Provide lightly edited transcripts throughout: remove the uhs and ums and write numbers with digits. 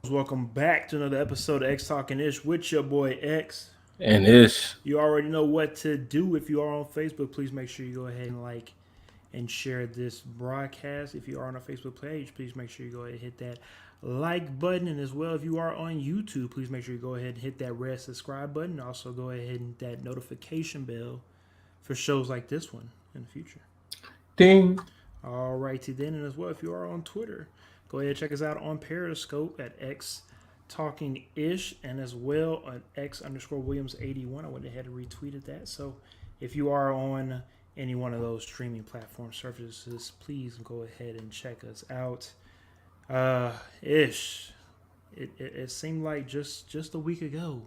Welcome back to another episode of X Talking Ish with your boy X. And ish. You already know what to do. If you are on Facebook, please make sure you go ahead and like and share this broadcast. If you are on our Facebook page, please make sure you go ahead and hit that like button. And as well, if you are on YouTube, please make sure you go ahead and hit that red subscribe button. Also, go ahead and hit that notification bell for shows like this one in the future. Ding. All righty then, and as well, if you are on Twitter, go ahead and check us out on Periscope at X Talking Ish, and as well on X underscore Williams 81. I went ahead and retweeted that. So if you are on any one of those streaming platform services, please go ahead and check us out. Ish, it seemed like just a week ago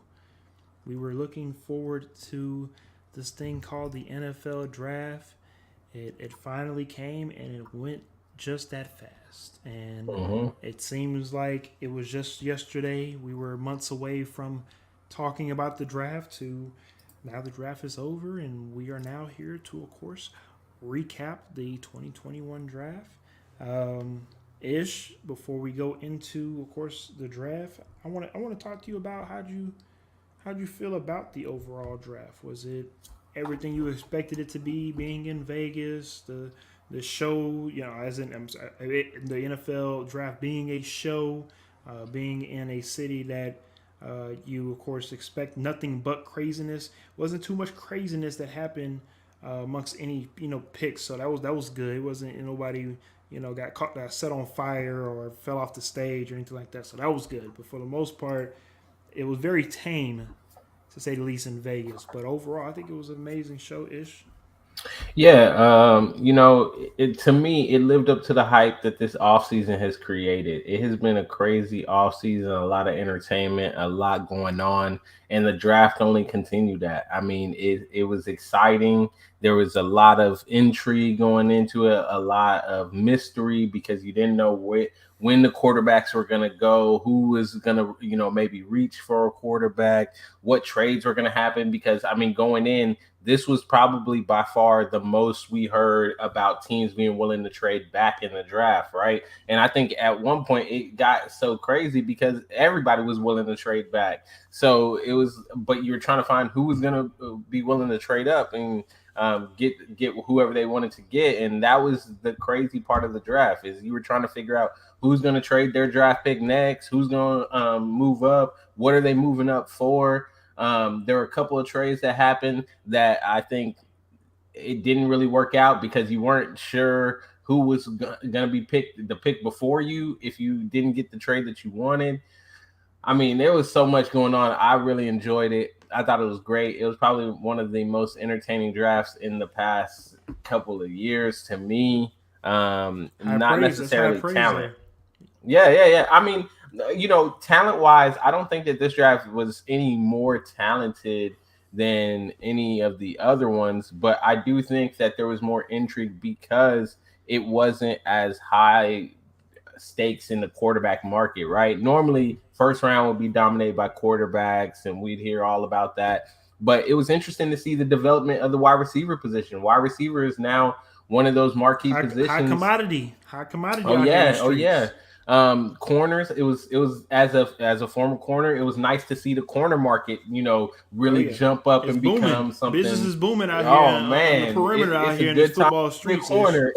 we were looking forward to this thing called the NFL draft. It finally came and it went just that fast. And Mm-hmm. it seems like it was just yesterday. We were months away from talking about the draft to now the draft is over and we are now here to, of course, recap the 2021 draft. Ish, before we go into, of course, the draft, I want to talk to you about how'd you feel about the overall draft? Was it everything you expected it to be? Being in Vegas, the show, as in the NFL draft being a show, being in a city that you of course expect nothing but craziness. Wasn't too much craziness that happened amongst any picks, so that was good. It wasn't nobody got caught, got set on fire or fell off the stage or anything like that. So that was good. But for the most part, it was very tame, to say the least, in Vegas. But overall, I think it was an amazing show ish. Yeah, to me, it lived up to the hype that this offseason has created. It has been a crazy offseason, a lot of entertainment, a lot going on, and the draft only continued that. I mean, it was exciting. There was a lot of intrigue going into it, a lot of mystery because you didn't know when the quarterbacks were going to go, who was going to, maybe reach for a quarterback, what trades were going to happen. Because, I mean, going in, this was probably by far the most we heard about teams being willing to trade back in the draft, right? And I think at one point it got so crazy because everybody was willing to trade back. So it was, but you're trying to find who was going to be willing to trade up and get whoever they wanted to get, and that was the crazy part of the draft is you were trying to figure out who's going to trade their draft pick next, who's going to move up, what are they moving up for. There were a couple of trades that happened that I think it didn't really work out because you weren't sure who was going to be picked the pick before you if you didn't get the trade that you wanted. I mean, there was so much going on. I really enjoyed it. I thought it was great. It was probably one of the most entertaining drafts in the past couple of years to me. High Not praise. That's high necessarily praise talent. there. Yeah, yeah, yeah. I mean, talent wise, I don't think that this draft was any more talented than any of the other ones, but I do think that there was more intrigue because it wasn't as high stakes in the quarterback market, right? Normally, first round would be dominated by quarterbacks, and we'd hear all about that. But it was interesting to see the development of the wide receiver position. Wide receiver is now one of those marquee positions. High commodity Oh out here in the yeah, oh yeah. streets. Corners. It was as a former corner, it was nice to see the corner market, Oh really yeah, jump up it's and booming. become Business something. is booming out here Oh on the man, perimeter out it's a here in these good time football to be a streets ish. corner.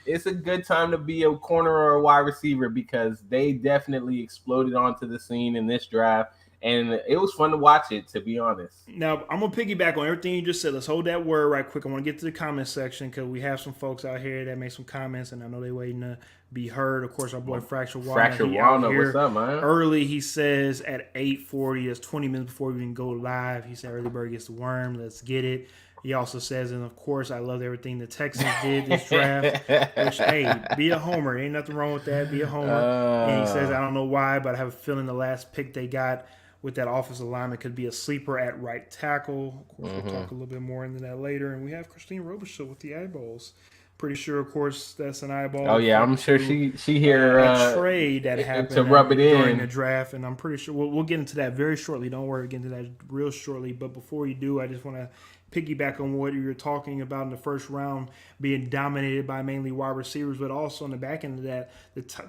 It's a good time to be a corner or a wide receiver because they definitely exploded onto the scene in this draft, and it was fun to watch it. To be honest. Now I'm gonna piggyback on everything you just said. Let's hold that word right quick. I want to get to the comment section because we have some folks out here that made some comments, and I know they waiting to be heard. Of course, our boy Fracture Walnut, Fracture he out Walnut, what's here up, man? early. He says at 8:40, that's 20 minutes before we even go live. He said early bird gets the worm. Let's get it. He also says, and of course, I love everything the Texans did this draft. Which, hey, be a homer. Ain't nothing wrong with that. Be a homer. And he says, uh, I don't know why, but I have a feeling the last pick they got with that offensive lineman could be a sleeper at right tackle. Of course, we'll mhm. talk a little bit more into that later. And we have Christine Robichaux with the eyeballs. Pretty sure, of course, that's an eyeball Oh yeah, referring I'm sure to she here a trade that to happened rub it during the in. draft. And I'm pretty sure we'll get into that very shortly. Don't worry, we'll get into that real shortly. But before you do, I just want to piggyback on what you were talking about in the first round being dominated by mainly wide receivers, but also on the back end of that,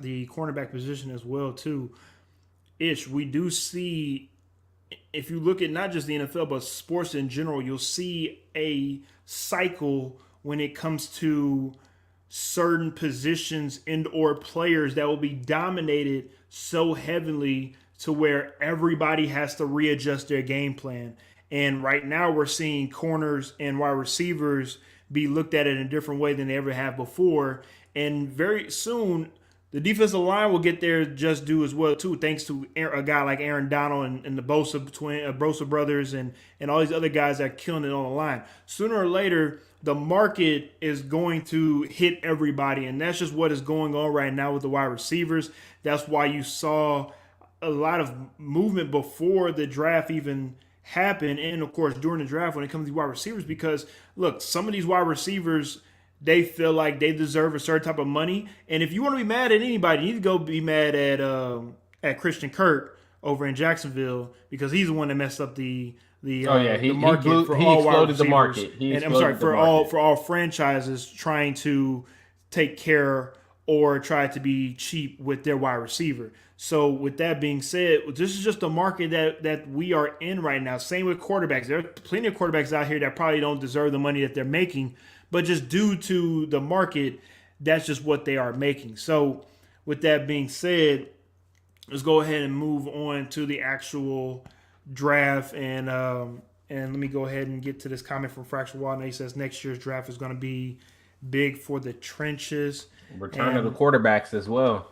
the cornerback position as well too. Ish, we do see, if you look at not just the NFL but sports in general, you'll see a cycle when it comes to certain positions and or players that will be dominated so heavily to where everybody has to readjust their game plan. And right now we're seeing corners and wide receivers be looked at in a different way than they ever have before. And very soon the defensive line will get their just due as well too, thanks to a guy like Aaron Donald and the Bosa brothers and all these other guys that are killing it on the line. Sooner or later, the market is going to hit everybody, and that's just what is going on right now with the wide receivers. That's why you saw a lot of movement before the draft even happened, and of course during the draft when it comes to wide receivers. Because look, some of these wide receivers, they feel like they deserve a certain type of money, and if you want to be mad at anybody, you need to go be mad at Christian Kirk over in Jacksonville, because he's the one that messed up the market for all wide receivers. The market. And I'm sorry, for all franchises trying to take care or try to be cheap with their wide receiver. So with that being said, this is just the market that we are in right now. Same with quarterbacks. There are plenty of quarterbacks out here that probably don't deserve the money that they're making, but just due to the market, that's just what they are making. So with that being said, let's go ahead and move on to the actual draft. And let me go ahead and get to this comment from Fractional Wall. He says next year's draft is going to be big for the trenches. Return of the quarterbacks as well.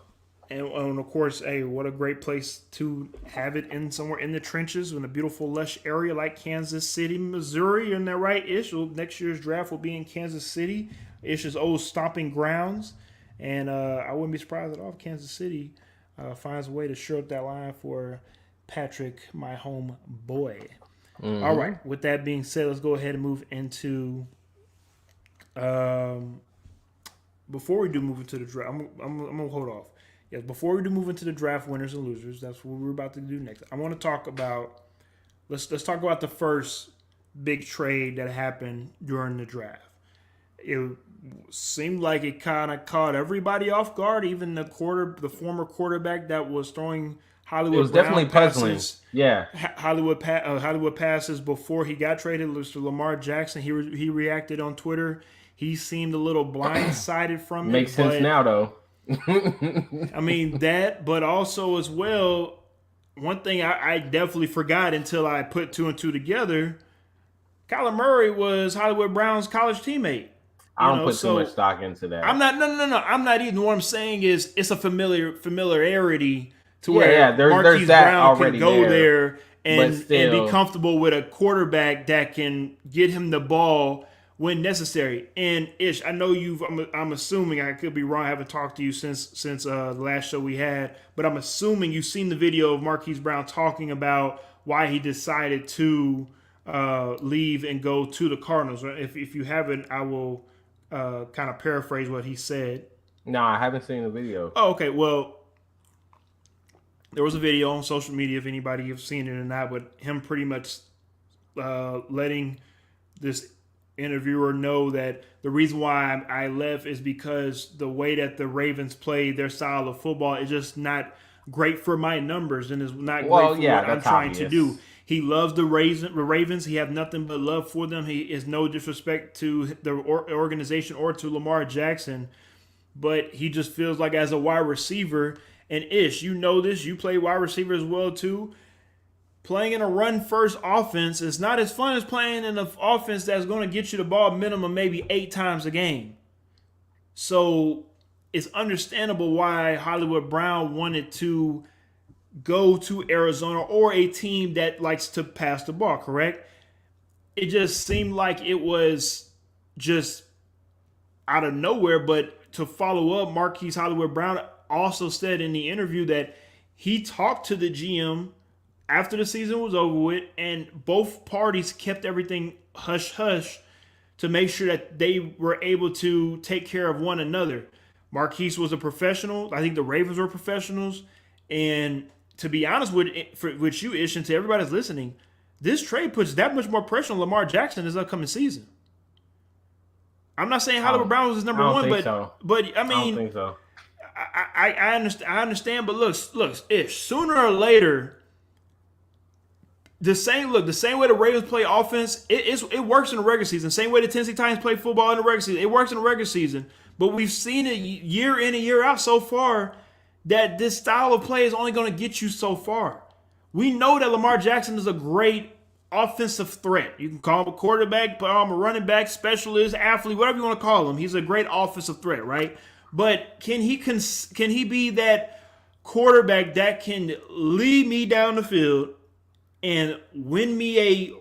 And of course, hey, what a great place to have it in somewhere in the trenches in a beautiful, lush area like Kansas City, Missouri. Isn't that right, Ish? Well, next year's draft will be in Kansas City, Ish's old stomping grounds. And I wouldn't be surprised at all if Kansas City finds a way to shore up that line for Patrick, my home boy. Mm-hmm. All right. With that being said, let's go ahead and move into. Before we do move into the draft, I'm gonna hold off. Yes, before we do move into the draft winners and losers, that's what we're about to do next. I want to talk about. Let's talk about the first big trade that happened during the draft. It seemed like it kind of caught everybody off guard, even the former quarterback that was throwing Hollywood. It was definitely puzzling. Yeah, Hollywood passes before he got traded. Mr. Lamar Jackson. He reacted on Twitter. He seemed a little blindsided from it. Makes sense now, though. I mean that, but also as well, one thing I definitely forgot until I put two and two together. Kyler Murray was Hollywood Brown's college teammate. I don't put too much stock into that. I'm not. No. I'm not even. What I'm saying is, it's a familiarity to where there's that Brown already can go there and still, be comfortable with a quarterback that can get him the ball when necessary. And Ish, I know I'm assuming, I could be wrong, I haven't talked to you since the last show we had, but I'm assuming you've seen the video of Marquise Brown talking about why he decided to leave and go to the Cardinals. If you haven't, I will kind of paraphrase what he said. No, I haven't seen the video. Oh, okay. Well, there was a video on social media, if anybody have seen it or not, but him pretty much letting this interviewer know that the reason why I left is because the way that the Ravens play their style of football is just not great for my numbers and is not great for what I'm trying to do. He loves the Ravens. He have nothing but love for them. He is no disrespect to the organization or to Lamar Jackson, but he just feels like as a wide receiver, and Ish, you know this, you play wide receiver as well too, playing in a run-first offense is not as fun as playing in an offense that's going to get you the ball minimum maybe 8 times a game. So it's understandable why Hollywood Brown wanted to go to Arizona or a team that likes to pass the ball, correct? It just seemed like it was just out of nowhere. But to follow up, Marquise Hollywood Brown also said in the interview that he talked to the GM after the season was over with, and both parties kept everything hush-hush to make sure that they were able to take care of one another. Marquise was a professional. I think the Ravens were professionals. And to be honest with you, Ish, and to everybody that's listening, this trade puts that much more pressure on Lamar Jackson this upcoming season. I'm not saying Hollywood Brown was his number one, but I mean, I don't think so. I understand, but look, if sooner or later the same way the Ravens play offense, it works in the regular season. Same way the Tennessee Titans play football in the regular season, it works in the regular season. But we've seen it year in and year out so far that this style of play is only going to get you so far. We know that Lamar Jackson is a great offensive threat. You can call him a quarterback, call him a running back, specialist, athlete, whatever you want to call him. He's a great offensive threat, right? But can he be that quarterback that can lead me down the field and win me a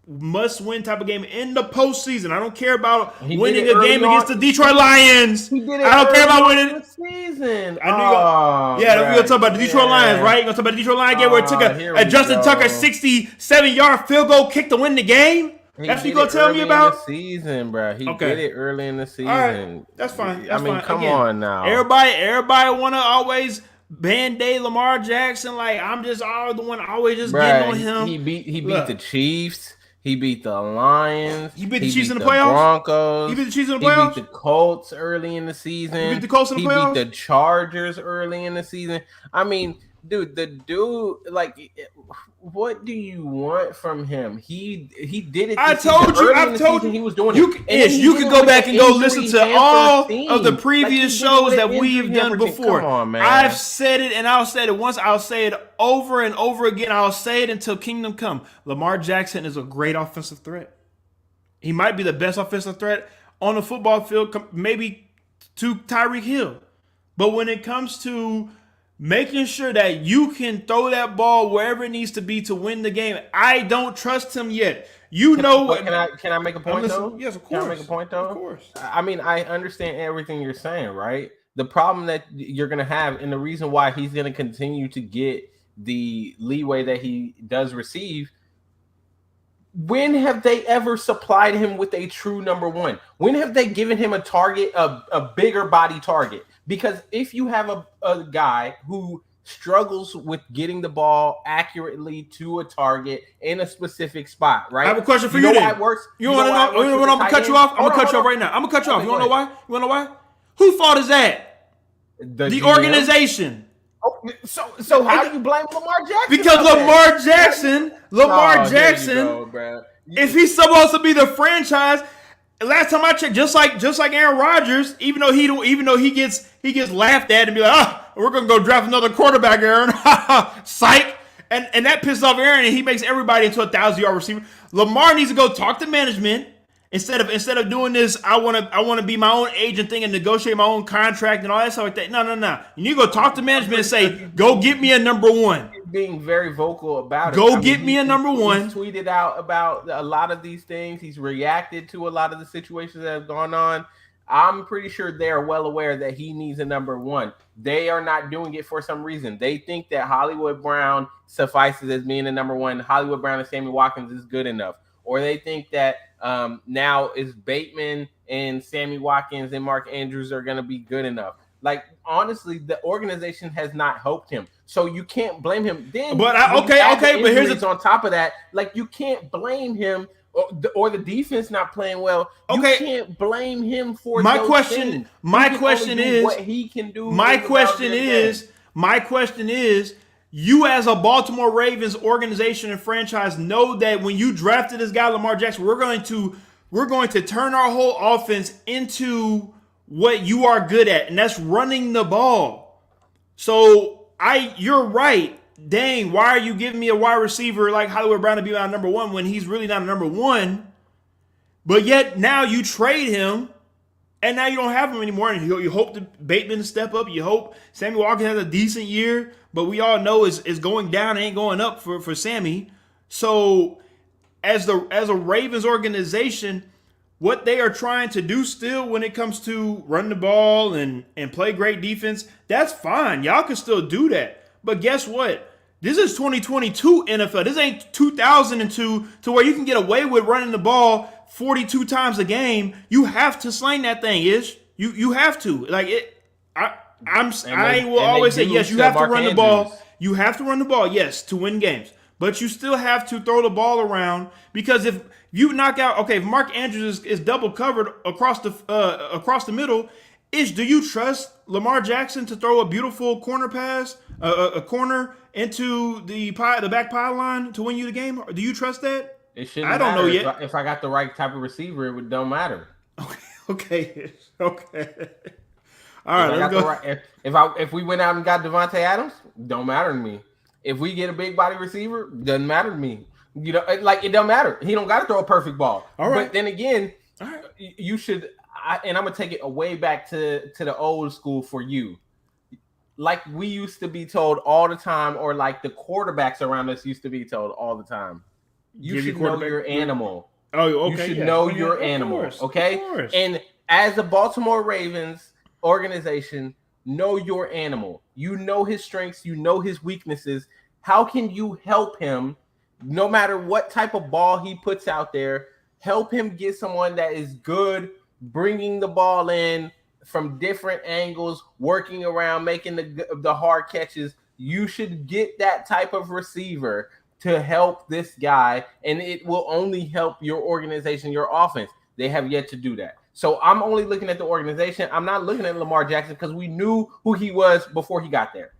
must-win type of game in the postseason? I don't care about winning a game against the Detroit Lions. I don't care about winning the season. I knew we're gonna talk about the Detroit Lions, right? You're gonna talk about the Detroit Lions game where it took a Justin Tucker 67-yard field goal kick to win the game. That's what you gonna tell me about? The season, bro. He did it early in the season. All right, that's fine. Come on now. Everybody want to always Band-Aid Lamar Jackson. Like, I'm just the one always just getting on him. He beat the Chiefs. He beat the Lions. He beat the Chiefs in the playoffs? Broncos. He beat the Chiefs in the playoffs? He beat the Colts early in the season. He beat the Colts in the playoffs? He beat the Chargers early in the season. I mean, dude, like, what do you want from him? He did it. I've told you he was doing it. You could go back and go listen to all of the previous shows that we've done before. Come on, man. I've said it, and I'll say it once. I'll say it over and over again. I'll say it until kingdom come. Lamar Jackson is a great offensive threat. He might be the best offensive threat on the football field, maybe to Tyreek Hill. But when it comes to making sure that you can throw that ball wherever it needs to be to win the game, I don't trust him yet. Can I make a point though? Yes, of course. Can I make a point though? Of course. I mean, I understand everything you're saying, right? The problem that you're gonna have, and the reason why he's gonna continue to get the leeway that he does receive. When have they ever supplied him with a true number one? When have they given him a target, a bigger body target? Because if you have a guy who struggles with getting the ball accurately to a target in a specific spot, right? I have a question for you. Why it works? You want to know? I'm going to cut you off. I'm going to cut you off right now. I'm going to cut you off. You want to know why? You want to know why? Whose fault is that? The organization. Oh, so how do you blame Lamar Jackson? Because Lamar Jackson, if he's supposed to be the franchise, last time I checked, just like Aaron Rodgers, even though he gets laughed at and be like, we're gonna go draft another quarterback, Aaron, psych, and that pisses off Aaron, and he makes everybody into a 1,000-yard receiver. Lamar needs to go talk to management. Instead of doing this, I want to be my own agent thing and negotiate my own contract and all that stuff like that. No. You need to go talk to management and say, go get me a number one. He's being very vocal about it. Go get me a number one. He's tweeted out about a lot of these things. He's reacted to a lot of the situations that have gone on. I'm pretty sure they are well aware that he needs a number one. They are not doing it for some reason. They think that Hollywood Brown suffices as being a number one. Hollywood Brown and Sammy Watkins is good enough. Or they think that now is Bateman and Sammy Watkins and Mark Andrews are going to be good enough. Like, honestly, the organization has not helped him. So you can't blame him. Then, but here's on top of that, like, you can't blame him or the defense not playing well. Okay. You can't blame him for my question. My question is what he can do. My question is, you as a Baltimore Ravens organization and franchise know that when you drafted this guy Lamar Jackson, we're going to turn our whole offense into what you are good at, and that's running the ball. So you're right. Dang, why are you giving me a wide receiver like Hollywood Brown to be my number one when he's really not a number one? But yet now you trade him, and now you don't have him anymore. And you hope that Bateman step up. You hope Sammy Watkins has a decent year. But we all know is going down, ain't going up for Sammy. So as a Ravens organization, what they are trying to do still when it comes to run the ball and play great defense, that's fine. Y'all can still do that. But guess what? This is 2022 NFL. This ain't 2002 to where you can get away with running the ball 42 times a game. You have to sling that thing, Ish. You have to. Like it. I will always say, yes, you have to run the ball. You have to run the ball, yes, to win games. But you still have to throw the ball around, because if you knock out, if Mark Andrews is double covered across the middle, Do you trust Lamar Jackson to throw a beautiful corner pass, a corner into the back pylon to win you the game? Do you trust that? It shouldn't I don't know matter yet. if I got the right type of receiver. It would don't matter. Okay, okay. All If right, I let's got the go. right, if we went out and got Devontae Adams, don't matter to me. If we get a big body receiver, doesn't matter to me. Like it don't matter. He don't got to throw a perfect ball. All right. But then again, All right. you should. And I'm gonna take it way back to the old school for you. Like we used to be told all the time, or like the quarterbacks around us used to be told all the time. You Give your should know quarterback. your animal. Oh, You okay. should Yeah. know Oh, yeah. your Of animal, course. okay? Of course. And as a Baltimore Ravens organization, know your animal. You know his strengths, you know his weaknesses. How can you help him no matter what type of ball he puts out there? Help him get someone that is good bringing the ball in from different angles, working around, making the hard catches. You should get that type of receiver to help this guy, and it will only help your organization, your offense. They have yet to do that. So I'm only looking at the organization. I'm not looking at Lamar Jackson because we knew who he was before he got there.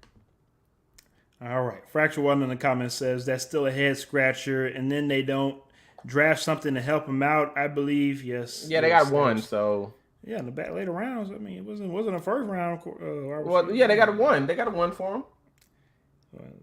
All right. Fracture One in the comments says that's still a head scratcher, and then they don't draft something to help him out. I believe yes. Yeah, they yes, got one. So yeah, in the back later rounds. I mean, it wasn't a first round. well, yeah, they got a one. They got a one for him.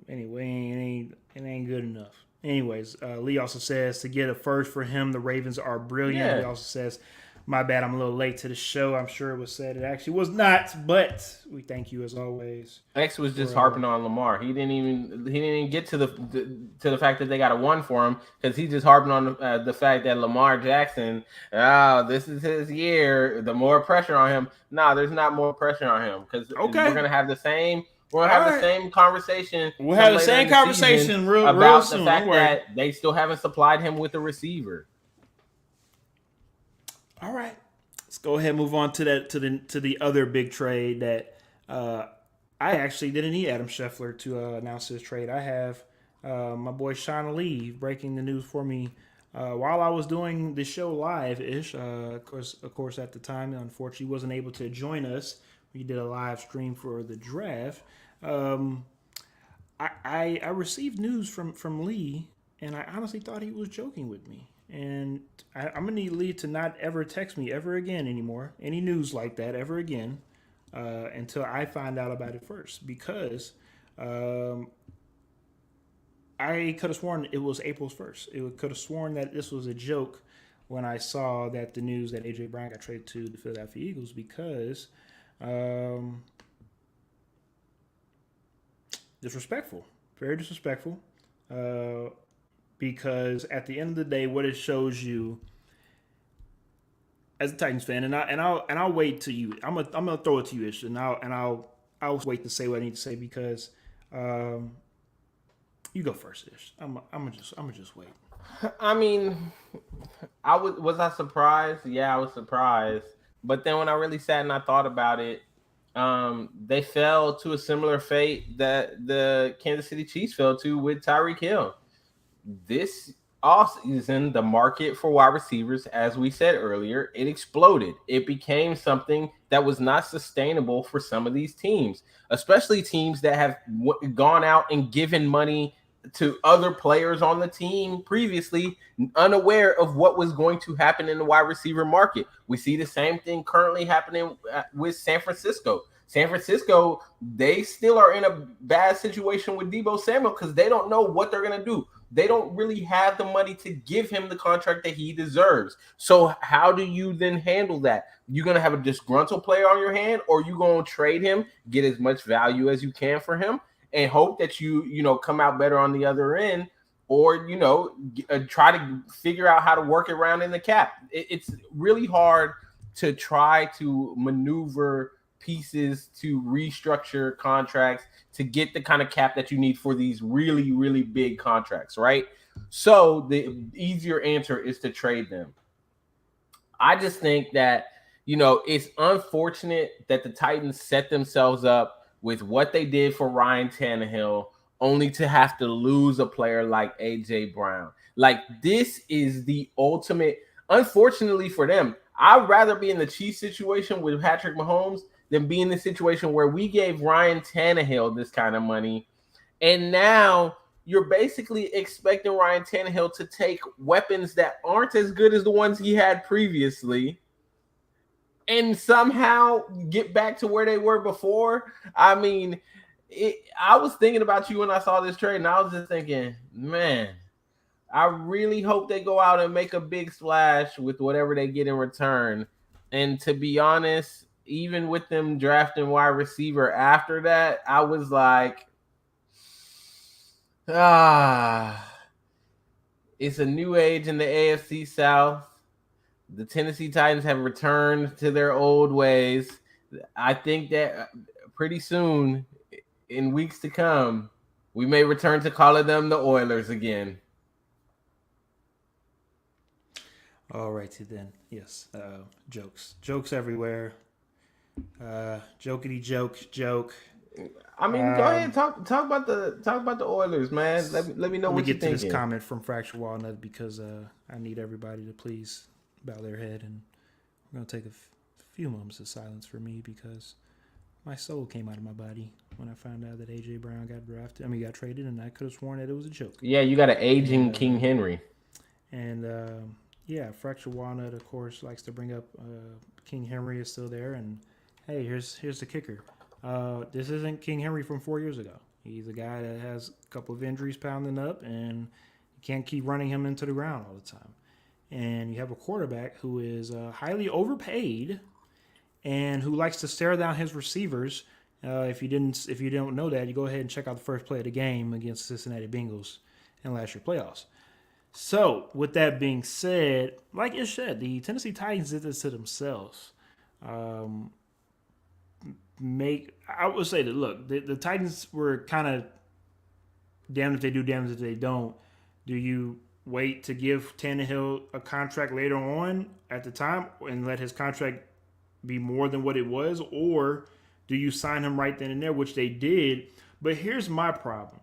Anyway, it ain't good enough. Anyways, Lee also says to get a first for him, the Ravens are brilliant. Yeah. He also says, my bad, I'm a little late to the show. I'm sure it was said. It actually was not, but we thank you as always. X was just harping on Lamar. He didn't even get to the fact that they got a one for him because he's just harping on the fact that Lamar Jackson, this is his year. The more pressure on him. No, there's not more pressure on him because we're gonna have the same. We'll have the same conversation. We'll have the same conversation real soon. The fact that they still haven't supplied him with a receiver. All right, let's go ahead and move on to the other big trade that I actually didn't need Adam Scheffler to announce his trade. I have my boy Sean Lee breaking the news for me while I was doing the show live-ish. Of course, at the time, unfortunately, wasn't able to join us. We did a live stream for the draft. I received news from Lee, and I honestly thought he was joking with me. And I'm gonna need Lee to not ever text me ever again anymore, any news like that ever again, until I find out about it first. Because I could have sworn it was April's 1st. It could have sworn that this was a joke when I saw that the news that AJ Brown got traded to the Philadelphia Eagles because. Disrespectful, very disrespectful. Because at the end of the day, what it shows you as a Titans fan, and I'll wait to you. I'm gonna throw it to you, Ish, and I'll wait to say what I need to say because you go first, Ish. I'm gonna just wait. I mean, was I surprised? Yeah, I was surprised. But then when I really sat and I thought about it, they fell to a similar fate that the Kansas City Chiefs fell to with Tyreek Hill. This offseason, the market for wide receivers, as we said earlier, it exploded. It became something that was not sustainable for some of these teams, especially teams that have gone out and given money to other players on the team previously, unaware of what was going to happen in the wide receiver market. We see the same thing currently happening with San Francisco. San Francisco, they still are in a bad situation with Deebo Samuel because they don't know what they're going to do. They don't really have the money to give him the contract that he deserves. So how do you then handle that? You're going to have a disgruntled player on your hand, or you going to trade him, get as much value as you can for him, and hope that you come out better on the other end, or try to figure out how to work around in the cap. It's really hard to try to maneuver pieces to restructure contracts to get the kind of cap that you need for these really, really big contracts, right? So the easier answer is to trade them. I just think that, it's unfortunate that the Titans set themselves up with what they did for Ryan Tannehill, only to have to lose a player like AJ Brown. Like, this is the ultimate, unfortunately for them. I'd rather be in the Chiefs situation with Patrick Mahomes than be in the situation where we gave Ryan Tannehill this kind of money, and now you're basically expecting Ryan Tannehill to take weapons that aren't as good as the ones he had previously and somehow get back to where they were before. I mean, I was thinking about you when I saw this trade, and I was just thinking, man, I really hope they go out and make a big splash with whatever they get in return. And to be honest, even with them drafting wide receiver after that, I was like, it's a new age in the AFC South. The Tennessee Titans have returned to their old ways. I think that pretty soon, in weeks to come, we may return to calling them the Oilers again. All righty then. Yes. Jokes everywhere. Jokety joke. I mean, go ahead, talk about the Oilers, man. Let me know what you get to thinking. This comment from Fractured Walnut because I need everybody to please bow their head, and we're gonna take a few moments of silence for me because my soul came out of my body when I found out that AJ Brown got drafted. I mean, got traded, and I could have sworn that it was a joke. Yeah, you got an aging King Henry. And yeah, Fractured Walnut, of course, likes to bring up King Henry is still there, and hey, here's the kicker. This isn't King Henry from 4 years ago. He's a guy that has a couple of injuries pounding up, and you can't keep running him into the ground all the time. And you have a quarterback who is highly overpaid and who likes to stare down his receivers. If you don't know that, you go ahead and check out the first play of the game against the Cincinnati Bengals in last year's playoffs. So, with that being said, like you said, the Tennessee Titans did this to themselves. I would say that, look, the Titans were kind of damned if they do, damned if they don't. Do you wait to give Tannehill a contract later on at the time and let his contract be more than what it was? Or do you sign him right then and there, which they did? But here's my problem.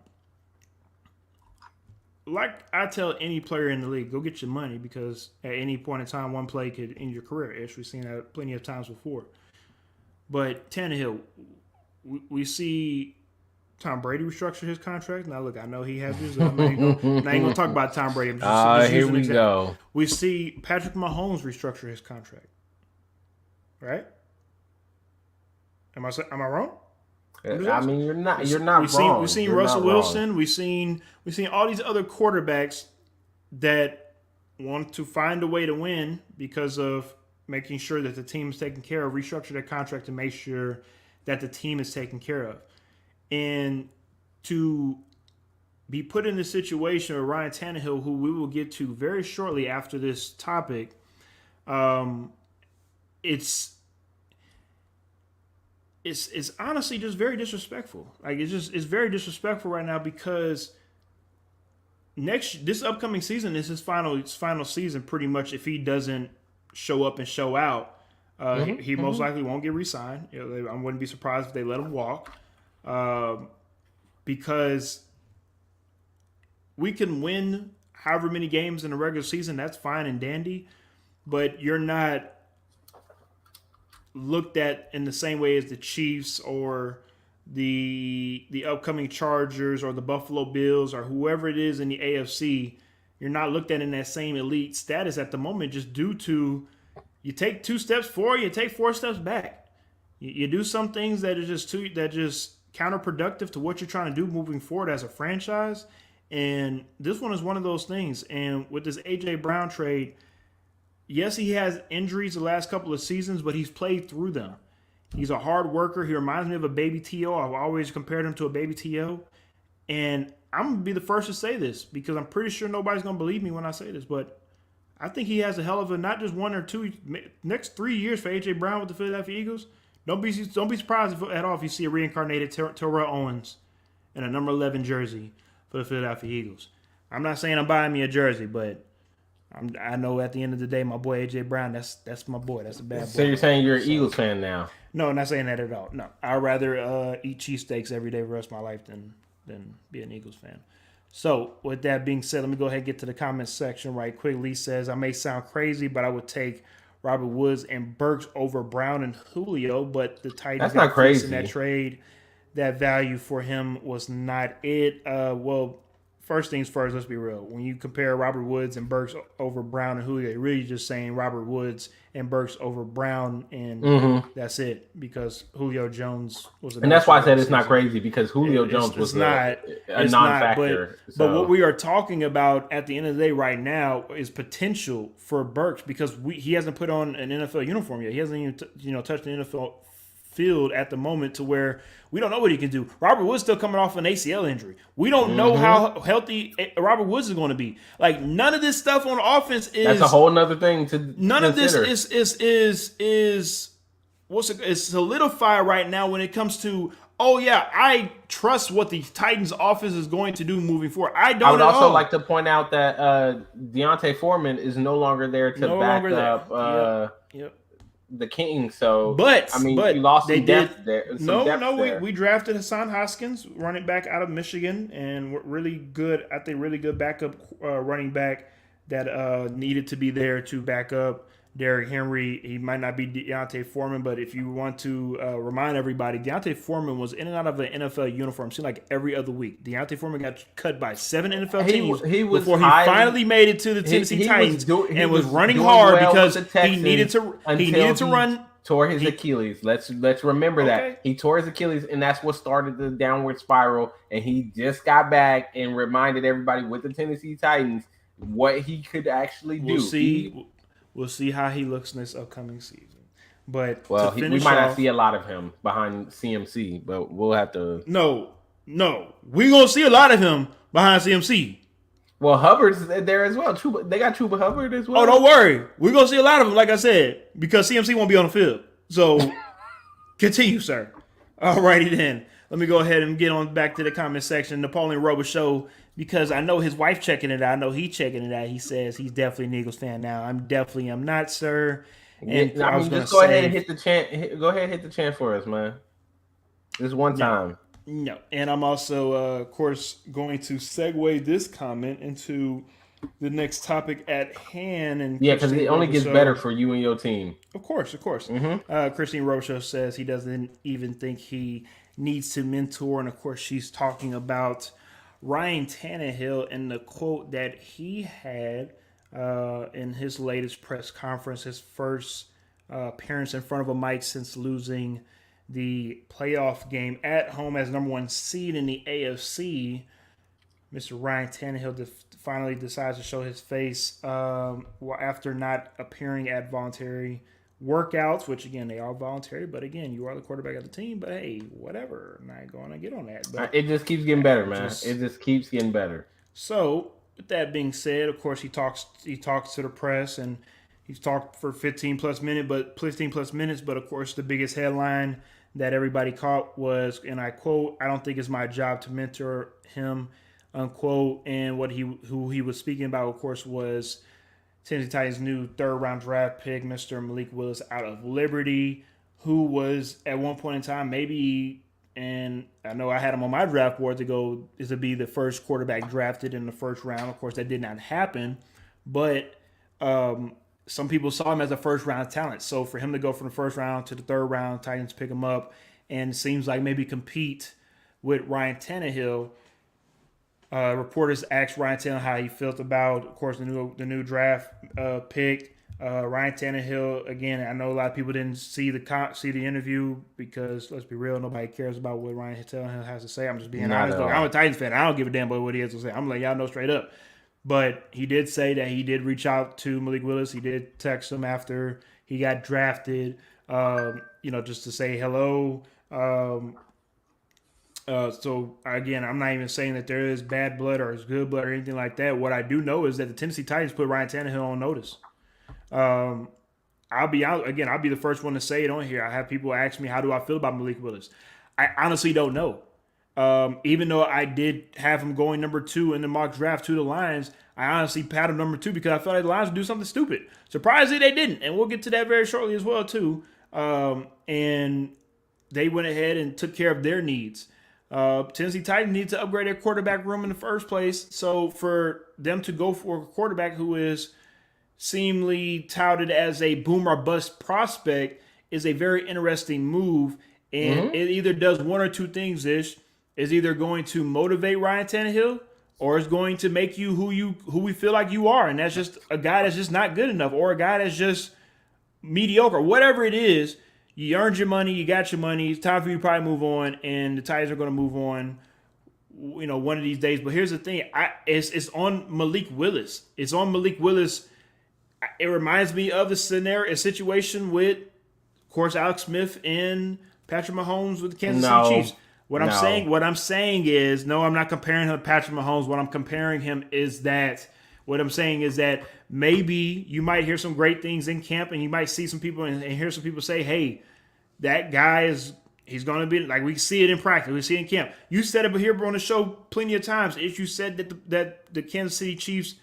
Like I tell any player in the league, go get your money because at any point in time, one play could end your career. As we've seen that plenty of times before. But Tannehill, we see Tom Brady restructure his contract. Now, look, I know he has his. I'm not even going to talk about Tom Brady. I'm just here using we an example. go. We see Patrick Mahomes restructure his contract. Right? Am I wrong? I mean, you're not wrong. We've seen Russell Wilson. We've seen all these other quarterbacks that want to find a way to win because of making sure that the team is taken care of, restructure their contract to make sure that the team is taken care of. And to be put in a situation with Ryan Tannehill, who we will get to very shortly after this topic, it's honestly just very disrespectful. Like it's very disrespectful right now because this upcoming season is his final season pretty much. If he doesn't show up and show out, he most likely won't get re-signed. I wouldn't be surprised if they let him walk, because we can win however many games in the regular season. That's fine and dandy, but you're not looked at in the same way as the Chiefs or the upcoming Chargers or the Buffalo Bills or whoever it is in the AFC. You're not looked at in that same elite status at the moment just due to you take 2 steps forward, you take 4 steps back. You do some things that are just counterproductive to what you're trying to do moving forward as a franchise. And this one is one of those things. And with this A.J. Brown trade, yes, he has injuries the last couple of seasons, but he's played through them. He's a hard worker. He reminds me of a baby T.O. I've always compared him to a baby T.O. And I'm going to be the first to say this because I'm pretty sure nobody's going to believe me when I say this, but I think he has a hell of a, not just 1 or 2, next 3 years for A.J. Brown with the Philadelphia Eagles. Don't be surprised at all if you see a reincarnated Terrell Owens in a number 11 jersey for the Philadelphia Eagles. I'm not saying I'm buying me a jersey, but I know at the end of the day, my boy A.J. Brown, that's my boy. That's a bad boy. So you're saying you're an Eagles fan now? No, I'm not saying that at all. No, I'd rather eat cheesesteaks every day for the rest of my life than be an Eagles fan. So with that being said, let me go ahead and get to the comments section right quick. Lee says, I may sound crazy, but I would take Robert Woods and Burks over Brown and Julio, but the Titans That's not got fleeced in crazy. that trade. That value for him was not it. Well, first things first, let's be real. When you compare Robert Woods and Burks over Brown and Julio, you're really just saying Robert Woods and Burks over Brown, and Mm-hmm. that's it. Because Julio Jones was a And that's why I no-show said last it's not season. crazy because Julio Jones was It's not. a It's not. non-factor. But what So we are talking about at the end of the day right now is potential for Burks because he hasn't put on an NFL uniform yet. He hasn't even touched the NFL field at the moment to where we don't know what he can do. Robert Woods still coming off an ACL injury. We don't know how healthy Robert Woods is going to be. Like none of this stuff on offense is. that's a whole nother thing to None consider. of this is is solidified right now when it comes to. Oh yeah, I trust what the Titans offense is going to do moving forward. I don't. I would at also all. like to point out that Deontay Foreman is no longer there to No back longer there. up Yep. the King. So, But I mean, but you lost they some did. depth there. Some No, depth no, there. we drafted Hassan Haskins, running back out of Michigan, and we're really good. I think really good backup running back that needed to be there to back up Derrick Henry. He might not be Deontay Foreman, but if you want to remind everybody, Deontay Foreman was in and out of an NFL uniform, seemed like every other week. Deontay Foreman got cut by 7 NFL teams he was before he highly- finally made it to the Tennessee Titans he and was running doing hard well because with the he needed Texans to until run. Tore his Achilles. Let's remember Okay. that he tore his Achilles, and that's what started the downward spiral. And he just got back and reminded everybody with the Tennessee Titans what he could actually do. We'll see how he looks in this upcoming season. But Well, to we finish might off, not see a lot of him behind CMC, but we'll have to. No, we're gonna see a lot of him behind CMC. Well, Hubbard's there as well. They got Chuba Hubbard as well. Oh, don't worry, we're gonna see a lot of him, like I said, because CMC won't be on the field. So continue, sir. Alrighty then. Let me go ahead and get on back to the comment section. Napoleon Rober Show, because I know his wife checking it out. I know he checking it out. He says he's definitely an Eagles fan now. I'm not, sir. And Yeah, I mean, just go ahead and hit the chant. Go ahead and hit the chant for us, man. This one time. No. And I'm also, of course, going to segue this comment into the next topic at hand. And yeah, because it only gets better for you and your team. Of course. Mm-hmm. Christine Rocha says he doesn't even think he needs to mentor. And, of course, she's talking about Ryan Tannehill and the quote that he had in his latest press conference, his first appearance in front of a mic since losing the playoff game at home as number 1 seed in the AFC. Mr. Ryan Tannehill finally decides to show his face after not appearing at voluntary workouts, which, again, they are voluntary. But, again, you are the quarterback of the team. But, hey, whatever. I'm not going to get on that. But it just keeps getting better, man. It just keeps getting better. So, with that being said, of course, he talks to the press, and he's talked for 15 plus minutes. But of course, the biggest headline that everybody caught was, and I quote, "I don't think it's my job to mentor him," unquote. And who he was speaking about, of course, was Tennessee Titans' new 3rd round draft pick, Mr. Malik Willis, out of Liberty, who was at one point in time maybe. And I know I had him on my draft board to be the first quarterback drafted in the first round. Of course, that did not happen. But some people saw him as a first-round talent. So for him to go from the first round to the 3rd round, Titans pick him up, and it seems like maybe compete with Ryan Tannehill. Reporters asked Ryan Tannehill how he felt about, of course, the new draft pick. Ryan Tannehill, again, I know a lot of people didn't see the interview because, let's be real, nobody cares about what Ryan Tannehill has to say. I'm just being honest. Look, I'm a Titans fan. I don't give a damn about what he has to say. I'm letting y'all know straight up. But he did say that he did reach out to Malik Willis. He did text him after he got drafted, just to say hello. So, again, I'm not even saying that there is bad blood or is good blood or anything like that. What I do know is that the Tennessee Titans put Ryan Tannehill on notice. I'll be the first one to say it on here. I have people ask me, how do I feel about Malik Willis? I honestly don't know. Even though I did have him going number 2 in the mock draft to the Lions, I honestly had him number 2 because I felt like the Lions would do something stupid. Surprisingly, they didn't, and we'll get to that very shortly as well too. And they went ahead and took care of their needs. Tennessee Titans need to upgrade their quarterback room in the first place. So for them to go for a quarterback who is seemingly touted as a boom or bust prospect is a very interesting move. And Hmm. it either does one or two things. Ish is either going to motivate Ryan Tannehill or is going to make you who we feel like you are, and that's just a guy that's just not good enough, or a guy that's just mediocre, whatever it is. You earned your money, you got your money. It's time for you to probably move on, and the Titans are going to move on. One of these days. But here's the thing: it's on Malik Willis. It's on Malik Willis. It reminds me of the scenario, a situation with, of course, Alex Smith and Patrick Mahomes with the Kansas City No, Chiefs. no. What I'm saying is, no, I'm not comparing him to Patrick Mahomes. What I'm comparing him is that, what I'm saying is that maybe you might hear some great things in camp, and you might see some people and hear some people say, "Hey, that guy is." He's going to be like, we see it in practice. We see it in camp. You said it here on the show plenty of times. If you said that the Kansas City Chiefs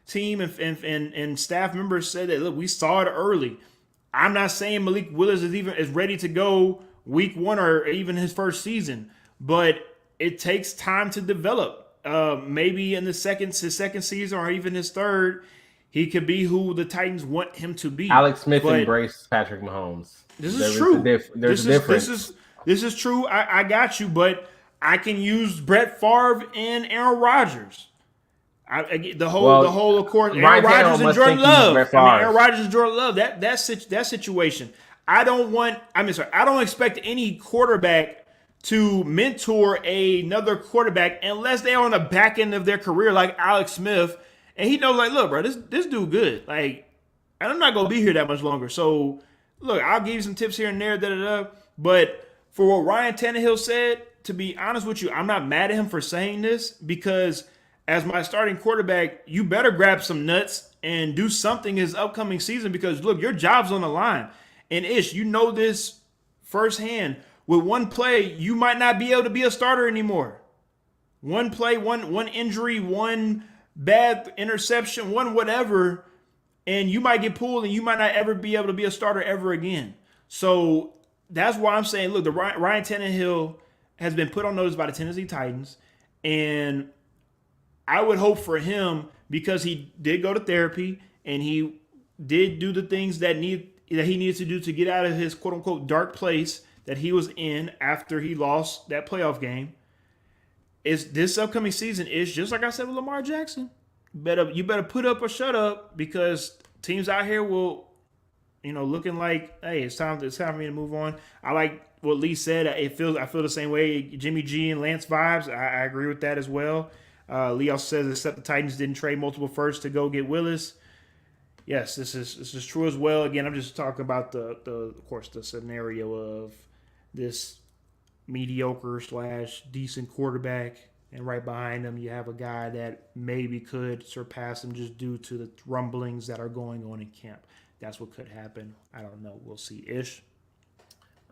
team and staff members said that, look, we saw it early. I'm not saying Malik Willis is ready to go week one or even his first season, but it takes time to develop. Maybe in his second season or even his third, he could be who the Titans want him to be. Alex Smith But embraced Patrick Mahomes. this is true. There's a difference. This is true. I got you, but I can use Brett Favre and Aaron Rodgers. The Well, whole of course Ryan Aaron Rodgers Tannehill and must Jordan think he's Love. Brett I mean Favre. Aaron Rodgers and Jordan Love. That situation. I don't expect any quarterback to mentor another quarterback unless they're on the back end of their career like Alex Smith, and he knows, like, look, bro, this dude good. Like, and I'm not gonna be here that much longer. So look, I'll give you some tips here and there, But for what Ryan Tannehill said, to be honest with you, I'm not mad at him for saying this, because as my starting quarterback, you better grab some nuts and do something his upcoming season, because look, your job's on the line. And Ish, you know this firsthand. With one play, you might not be able to be a starter anymore. One play, one injury, one bad interception, one whatever, and you might get pulled and you might not ever be able to be a starter ever again. So that's why I'm saying, look, the Ryan Tannehill has been put on notice by the Tennessee Titans, and I would hope for him, because he did go to therapy and he did do the things that he needs to do to get out of his quote unquote dark place that he was in after he lost that playoff game. Is this upcoming season is just like I said with Lamar Jackson. You better put up or shut up, because teams out here will, looking like, hey, it's time for me to move on. I like what Lee said. I feel the same way. Jimmy G and Lance vibes. I agree with that as well. Lee also says, except the Titans didn't trade multiple firsts to go get Willis. Yes, this is true as well. Again, I'm just talking about the of course the scenario of this mediocre slash decent quarterback, and right behind him you have a guy that maybe could surpass him just due to the rumblings that are going on in camp. That's what could happen. I don't know. We'll see. Ish.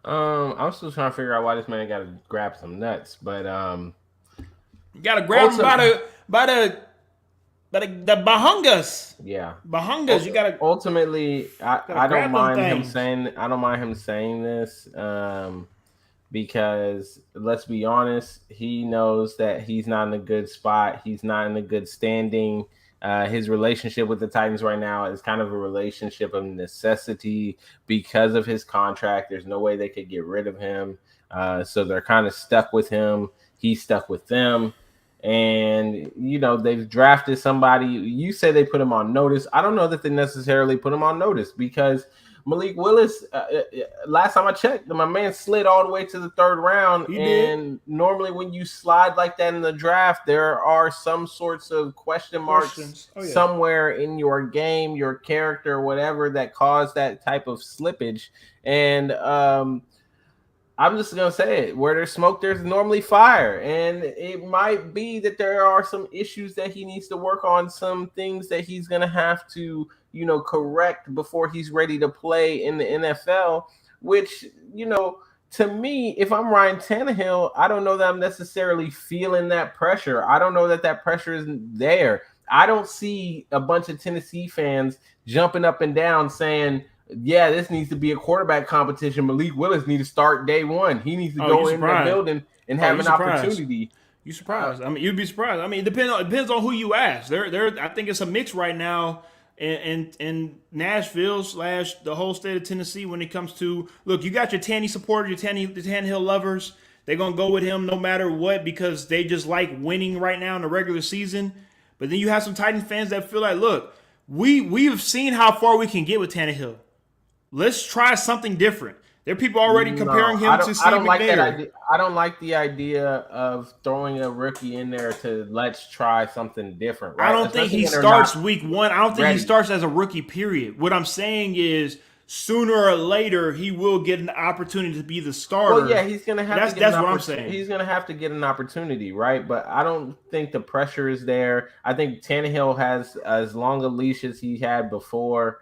I'm still trying to figure out why this man got to grab some nuts, but You gotta grab him ulti- by the bahungas. yeah. Bahungas. You gotta Ultimately, I grab don't them mind him things. saying this, because let's be honest, he knows that he's not in a good spot. He's not in a good standing. His relationship with the Titans right now is kind of a relationship of necessity because of his contract. There's no way they could get rid of him. So they're kind of stuck with him. He's stuck with them. And, they've drafted somebody. You say they put him on notice. I don't know that they necessarily put him on notice, because Malik Willis, last time I checked, my man slid all the way to the third round. He and did. Normally when you slide like that in the draft, there are some sorts of question marks somewhere in your game, your character, whatever, that caused that type of slippage. And I'm just going to say it. Where there's smoke, there's normally fire. And it might be that there are some issues that he needs to work on, some things that he's going to have to, correct before he's ready to play in the NFL, which, to me, if I'm Ryan Tannehill, I don't know that I'm necessarily feeling that pressure. I don't know that pressure isn't there. I don't see a bunch of Tennessee fans jumping up and down saying, yeah, this needs to be a quarterback competition. Malik Willis needs to start day one. He needs to go in the building and have an opportunity. You surprised? I mean, you'd be surprised. I mean, it depends on who you ask. I think it's a mix right now in Nashville / the whole state of Tennessee when it comes to look. You got your Tanny supporters, your the Tannehill lovers. They're gonna go with him no matter what because they just like winning right now in the regular season. But then you have some Titans fans that feel like, look, we've seen how far we can get with Tannehill. Let's try something different. There are people already comparing him to Steve I don't McNair. like that idea. I don't like the idea of throwing a rookie in there to let's try something different. Right? I don't think he starts week 1. I don't think he starts as a rookie, period. What I'm saying is sooner or later he will get an opportunity to be the starter. Well, yeah, he's going to have to get that's what I'm saying. He's going to have to get an opportunity, right? But I don't think the pressure is there. I think Tannehill has as long a leash as he had before.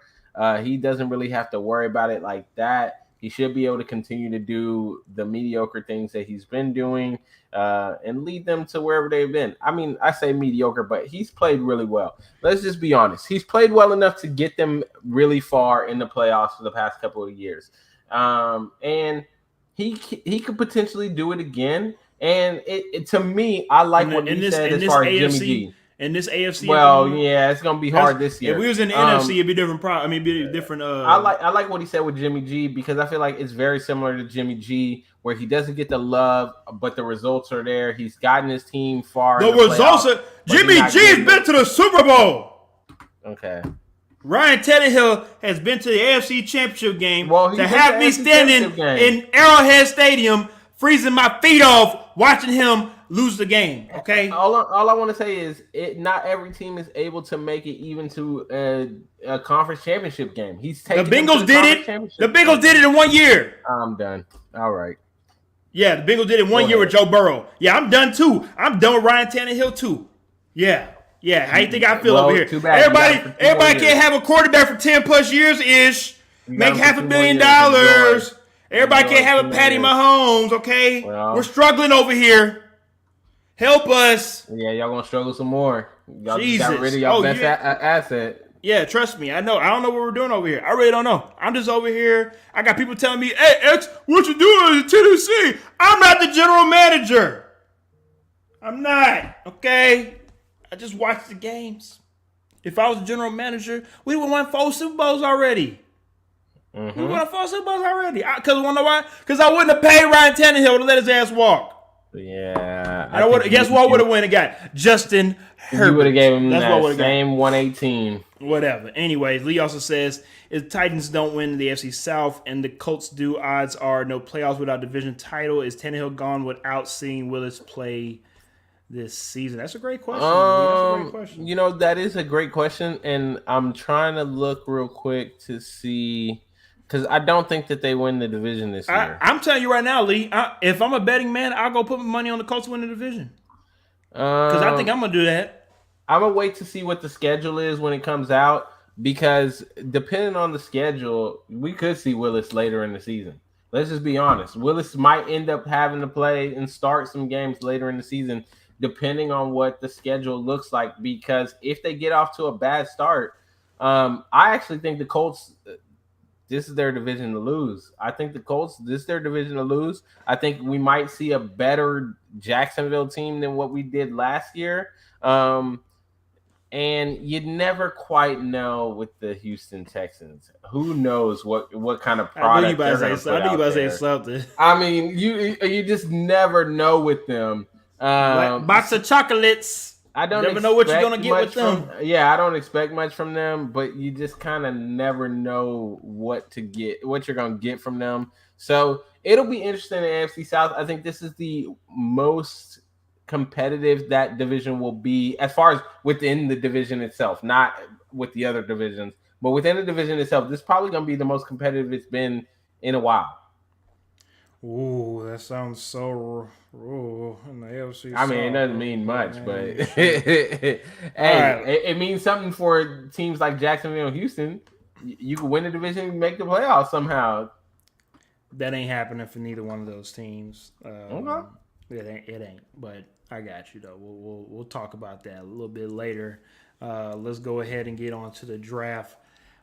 He doesn't really have to worry about it like that. He should be able to continue to do the mediocre things that he's been doing and lead them to wherever they've been. I mean, I say mediocre, but he's played really well. Let's just be honest. He's played well enough to get them really far in the playoffs for the past couple of years. And he could potentially do it again. And to me, I like what he said as far as Jimmy G. In this AFC, yeah, it's gonna be hard this year. If we was in the NFC, it'd be different. It'd be different. I like what he said with Jimmy G because I feel like it's very similar to Jimmy G, where he doesn't get the love, but the results are there. He's gotten his team far. The results are. Jimmy G has been to the Super Bowl. Okay. Ryan Tannehill has been to the AFC Championship game. Well, to have me standing in Arrowhead Stadium, freezing my feet off, watching him lose the game. Okay. All I want to say is, not every team is able to make it even to a conference championship game. The Bengals did it. The Bengals did it in 1 year. I'm done. All right. Yeah, the Bengals did it in 1 year with Joe Burrow. Yeah, I'm done too. I'm done with Ryan Tannehill too. Yeah. How you think I feel over here? Too bad. Everybody can't have a quarterback for 10 plus years ish. Make $500 million. Everybody can't have a Patty Mahomes. Okay, we're struggling over here. Help us. Yeah, y'all gonna struggle some more. Y'all just got rid of y'all best asset. Yeah, trust me. I know. I don't know what we're doing over here. I really don't know. I'm just over here. I got people telling me, hey, X, what you doing in Tennessee? I'm not the general manager. I'm not. Okay? I just watch the games. If I was the general manager, we would have won 4 Super Bowls already. Mm-hmm. We won 4 Super Bowls already. Because you want to know why? Because I wouldn't have paid Ryan Tannehill to let his ass walk. Yeah. Guess what I would have went and got? Justin Herbert. You would have gave him that same 118. Whatever. Anyways, Lee also says, if the Titans don't win the AFC South and the Colts do, odds are no playoffs without division title. Is Tannehill gone without seeing Willis play this season? That's a great question. That's a great question. You know, that is a great question, and I'm trying to look real quick to see, because I don't think that they win the division this year. I'm telling you right now, Lee, if I'm a betting man, I'll go put my money on the Colts to win the division. Because I think I'm going to do that. I'm going to wait to see what the schedule is when it comes out, because depending on the schedule, we could see Willis later in the season. Let's just be honest. Willis might end up having to play and start some games later in the season, depending on what the schedule looks like, because if they get off to a bad start, I actually think the Colts, this is their division to lose. I think the Colts, this is their division to lose. I think we might see a better Jacksonville team than what we did last year. And you never quite know with the Houston Texans. Who knows what kind of product I knew you about to say something. I mean, you just never know with them. Box of chocolates. I don't never know what you're gonna get with them. I don't expect much from them, but you just kind of never know what you're gonna get from them. So it'll be interesting in the AFC South. I think this is the most competitive that division will be, as far as within the division itself, not with the other divisions, but within the division itself. This is probably gonna be the most competitive it's been in a while. Ooh, that sounds so in the AFC. I mean, it doesn't mean much, but it means something for teams like Jacksonville and Houston. You can win the division and make the playoffs somehow. That ain't happening for neither one of those teams. Okay. It ain't. But I got you though. We'll talk about that a little bit later. Let's go ahead and get on to the draft.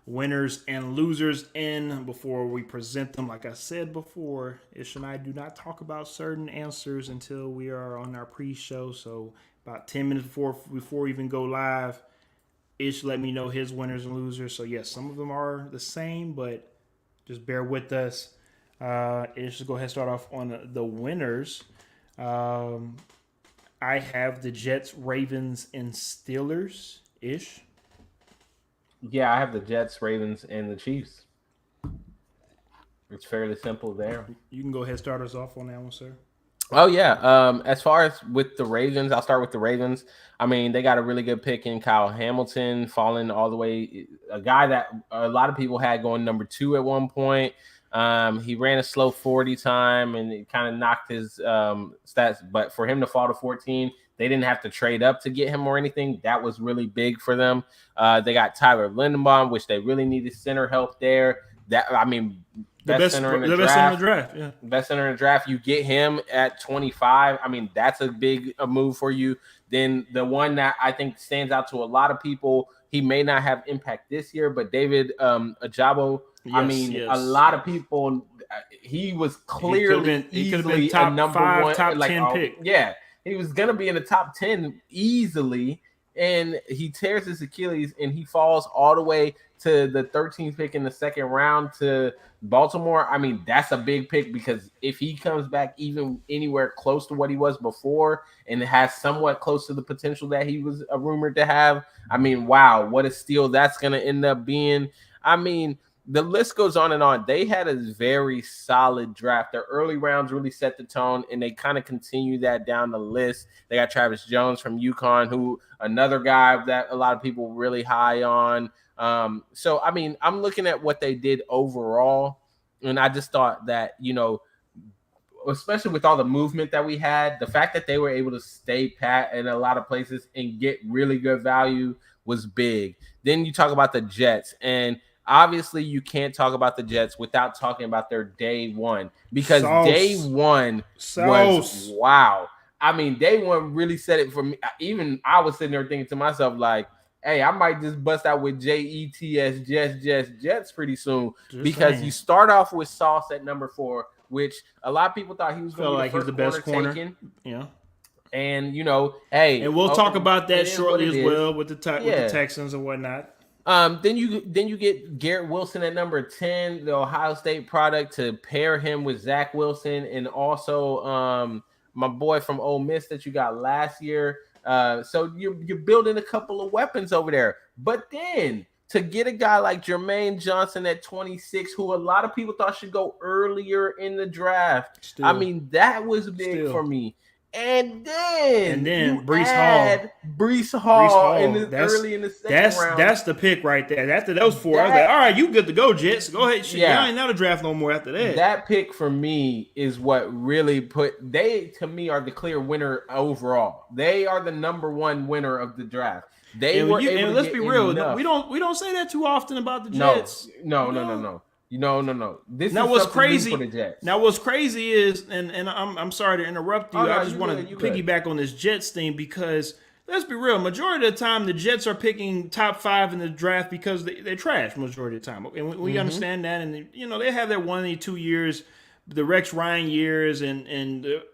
Winners and losers in before we present them. Like I said before, Ish and I do not talk about certain answers until we are on our pre-show. So about 10 minutes before we even go live, Ish let me know his winners and losers. So yes, some of them are the same, but just bear with us. Ish, go ahead and start off on the winners. Um, I have the Jets, Ravens, and Steelers. Ish. Yeah, I have the Jets, Ravens, and the Chiefs. It's fairly simple there. You can go ahead and start us off on that one, sir. Oh yeah. As far as with the Ravens, I'll start with the Ravens. I mean, they got a really good pick in Kyle Hamilton, falling all the way. A guy that a lot of people had going number 2 at one point. He ran a slow 40 time, and it kind of knocked his stats. But for him to fall to 14, they didn't have to trade up to get him or anything. That was really big for them. They got Tyler Lindenbaum, which they really needed center help there. That I mean, best center in the best center in the draft. Yeah, best center in the draft. You get him at 25. I mean, that's a big move for you. Then the one that I think stands out to a lot of people, he may not have impact this year, but David Ajabo. Yes, I mean, a lot of people. He was clearly he could have easily been top a number 5, one, top like 10 pick. Yeah, he was gonna be in the top 10 easily, and he tears his Achilles and he falls all the way to the 13th pick in the second round to Baltimore. I mean, that's a big pick because if he comes back even anywhere close to what he was before and has somewhat close to the potential that he was rumored to have, I mean, wow, what a steal that's going to end up being. I mean, the list goes on and on. They had a very solid draft. Their early rounds really set the tone, and they kind of continue that down the list. They got Travis Jones from UConn, who another guy that a lot of people really high on. So, I mean, I'm looking at what they did overall, and I just thought that, you know, especially with all the movement that we had, the fact that they were able to stay pat in a lot of places and get really good value was big. Then you talk about the Jets, and obviously you can't talk about the Jets without talking about their day one, because day one was wow. I mean, day one really said it for me. Even I was sitting there thinking to myself, like, hey, I might just bust out with Jets, Jets pretty soon. Because you start off with Sauce at number 4, which a lot of people thought he was going to be the best corner taken. Yeah. And, you know, hey. And we'll talk about that shortly as well with the Texans and whatnot. Then you get Garrett Wilson at number 10, the Ohio State product, to pair him with Zach Wilson, and also my boy from Ole Miss that you got last year. So you're building a couple of weapons over there. But then to get a guy like Jermaine Johnson at 26, who a lot of people thought should go earlier in the draft, I mean, that was big for me. And then Breece Hall early in the second round. That's the pick right there. After those 4, I was like, all right, you good to go, Jets. Go ahead. Shit, y'all ain't out of draft no more after that. That pick for me is what really they, to me, are the clear winner overall. They are the number 1 winner of the draft. Let's be real. We don't say that too often about the Jets. No. This now, is what's crazy for the Jets. Now, what's crazy is, and I'm sorry to interrupt you. I just want to piggyback on this Jets thing because let's be real. Majority of the time, the Jets are picking top 5 in the draft because they trash majority of the time, and we understand that. And they have their 1 and 2 years, the Rex Ryan years, and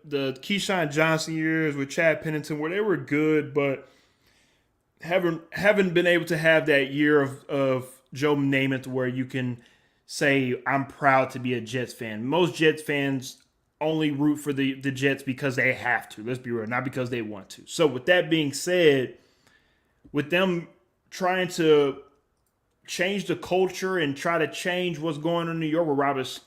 the Keyshawn Johnson years with Chad Pennington, where they were good, but haven't been able to have that year of Joe Namath where you can say, I'm proud to be a Jets fan. Most Jets fans only root for the Jets because they have to. Let's be real, not because they want to. So with that being said, with them trying to change the culture and try to change what's going on in New York with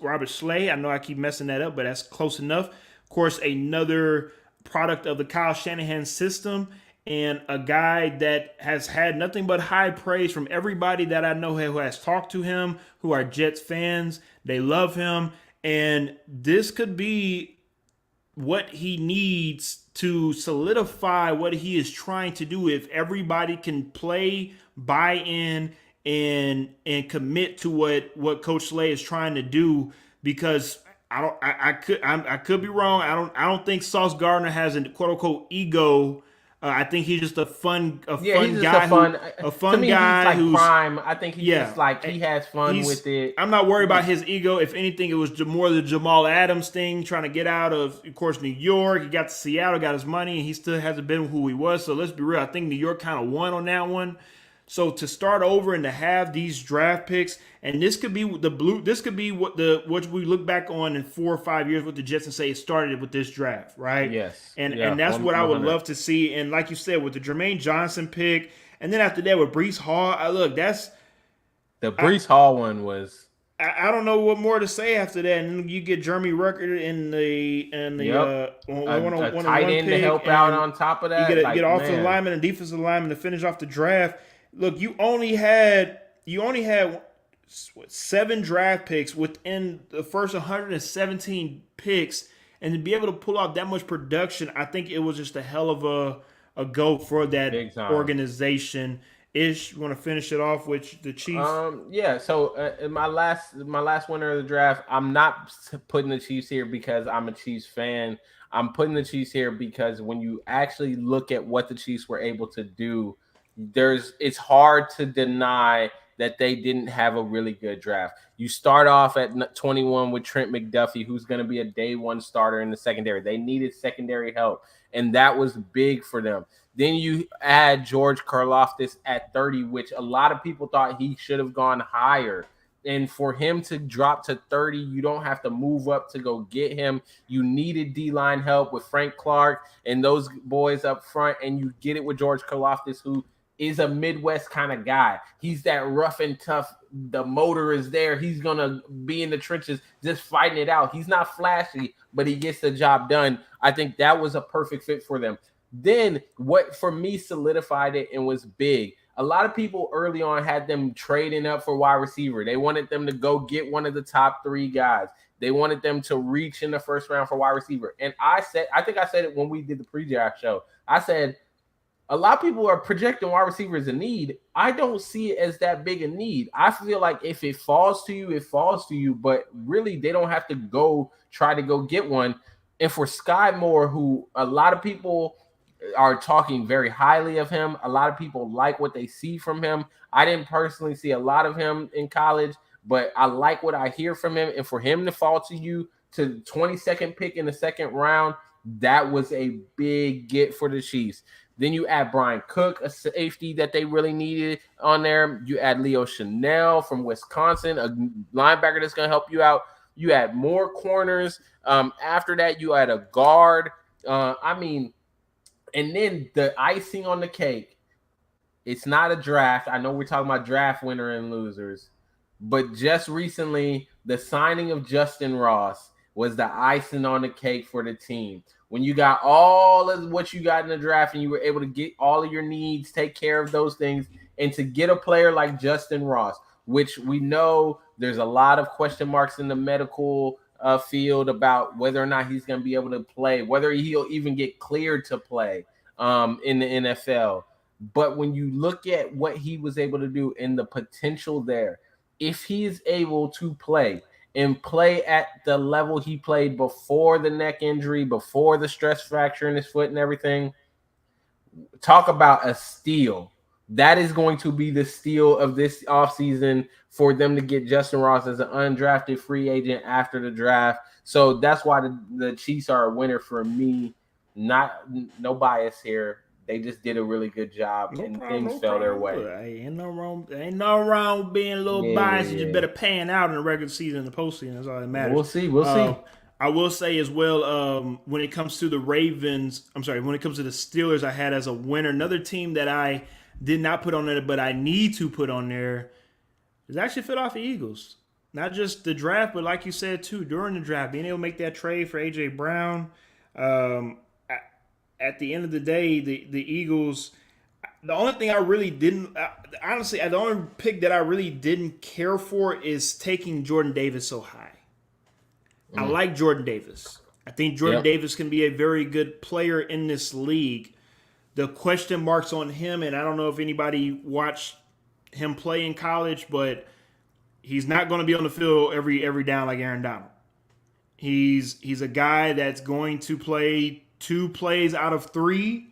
Robert Slay, I know I keep messing that up, but that's close enough. Of course, another product of the Kyle Shanahan system, and a guy that has had nothing but high praise from everybody that I know who has talked to him, who are Jets fans. They love him. And this could be what he needs to solidify what he is trying to do. If everybody can play, buy in, and commit to what Coach Slay is trying to do, because I could be wrong. I don't think Sauce Gardner has a quote unquote ego. I think he's just a fun guy. A fun guy who's prime. I think he's just like he has fun with it. I'm not worried about his ego. If anything, it was more the Jamal Adams thing, trying to get out of course, New York. He got to Seattle, got his money, and he still hasn't been who he was. So let's be real. I think New York kind of won on that one. So to start over and to have these draft picks, and this could be the blue. This could be what we look back on in 4 or 5 years with the Jets and say it started with this draft, right? Yes. And Yeah. that's what I would 100. love to see. And like you said, with the Jermaine Johnson pick, and then after that with Brees Hall, look, that's The Brees Hall one was. I don't know what more to say after that. And you get Jeremy Ruckert Yep. A one on tight one end to pick, help out and on top of you that. get Like, offensive man, lineman and defensive lineman to finish off the draft. Look, you only had what, 7 draft picks within the first 117 picks, and to be able to pull off that much production, I think it was just a hell of a go for that big time. organization. Ish, you want to finish it off with the Chiefs? Yeah. So in my last winner of the draft, I'm not putting the Chiefs here because I'm a Chiefs fan. I'm putting the Chiefs here because when you actually look at what the Chiefs were able to do, it's hard to deny that they didn't have a really good draft. You start off at 21 with Trent McDuffie, who's going to be a day one starter in the secondary. They needed secondary help, and that was big for them. Then you add George Karlaftis at 30, which a lot of people thought he should have gone higher. And for him to drop to 30, you don't have to move up to go get him. You needed D-line help with Frank Clark and those boys up front, and you get it with George Karlaftis, who is a Midwest kind of guy. He's that rough and tough. The motor is there. He's going to be in the trenches just fighting it out. He's not flashy, but he gets the job done. I think that was a perfect fit for them. Then what for me solidified it and was big. A lot of people early on had them trading up for wide receiver. They wanted them to go get one of the top 3 guys. They wanted them to reach in the first round for wide receiver. And I think I said it when we did the pre-draft show. I said, a lot of people are projecting wide receiver as a need. I don't see it as that big a need. I feel like if it falls to you, it falls to you. But really, they don't have to go try to go get one. And for Sky Moore, who a lot of people are talking very highly of him. A lot of people like what they see from him. I didn't personally see a lot of him in college, but I like what I hear from him. And for him to fall to you to 22nd pick in the second round, that was a big get for the Chiefs. Then you add Brian Cook, a safety that they really needed on there. You add Leo Chanel from Wisconsin, a linebacker that's going to help you out. You add more corners. After that, you add a guard. And then the icing on the cake, it's not a draft. I know we're talking about draft winner and losers, but just recently, the signing of Justin Ross was the icing on the cake for the team. When you got all of what you got in the draft and you were able to get all of your needs, take care of those things, and to get a player like Justin Ross, which we know there's a lot of question marks in the medical field about whether or not he's going to be able to play, whether he'll even get cleared to play in the NFL. But when you look at what he was able to do and the potential there, if he is able to play and play at the level he played before the neck injury, before the stress fracture in his foot and everything, talk about a steal. That is going to be the steal of this offseason for them to get Justin Ross as an undrafted free agent after the draft. So that's why the Chiefs are a winner for me. No bias here. They just did a really good job, and things fell their way. Look, ain't no wrong with being a little biased. You just better pan out in the regular season and the postseason. That's all that matters. We'll see. I will say as well, when it comes to the Ravens, when it comes to the Steelers, I had as a winner another team that I did not put on there, but I need to put on there is actually Philadelphia Eagles. Not just the draft, but like you said too, during the draft, being able to make that trade for AJ Brown. At the end of the day, the Eagles. The only thing I really didn't, honestly, the only pick that I really didn't care for is taking Jordan Davis so high. I like Jordan Davis. I think Jordan Davis can be a very good player in this league. The question marks on him, and I don't know if anybody watched him play in college, but he's not going to be on the field every down like Aaron Donald. He's a guy that's going to play 2 plays out of 3.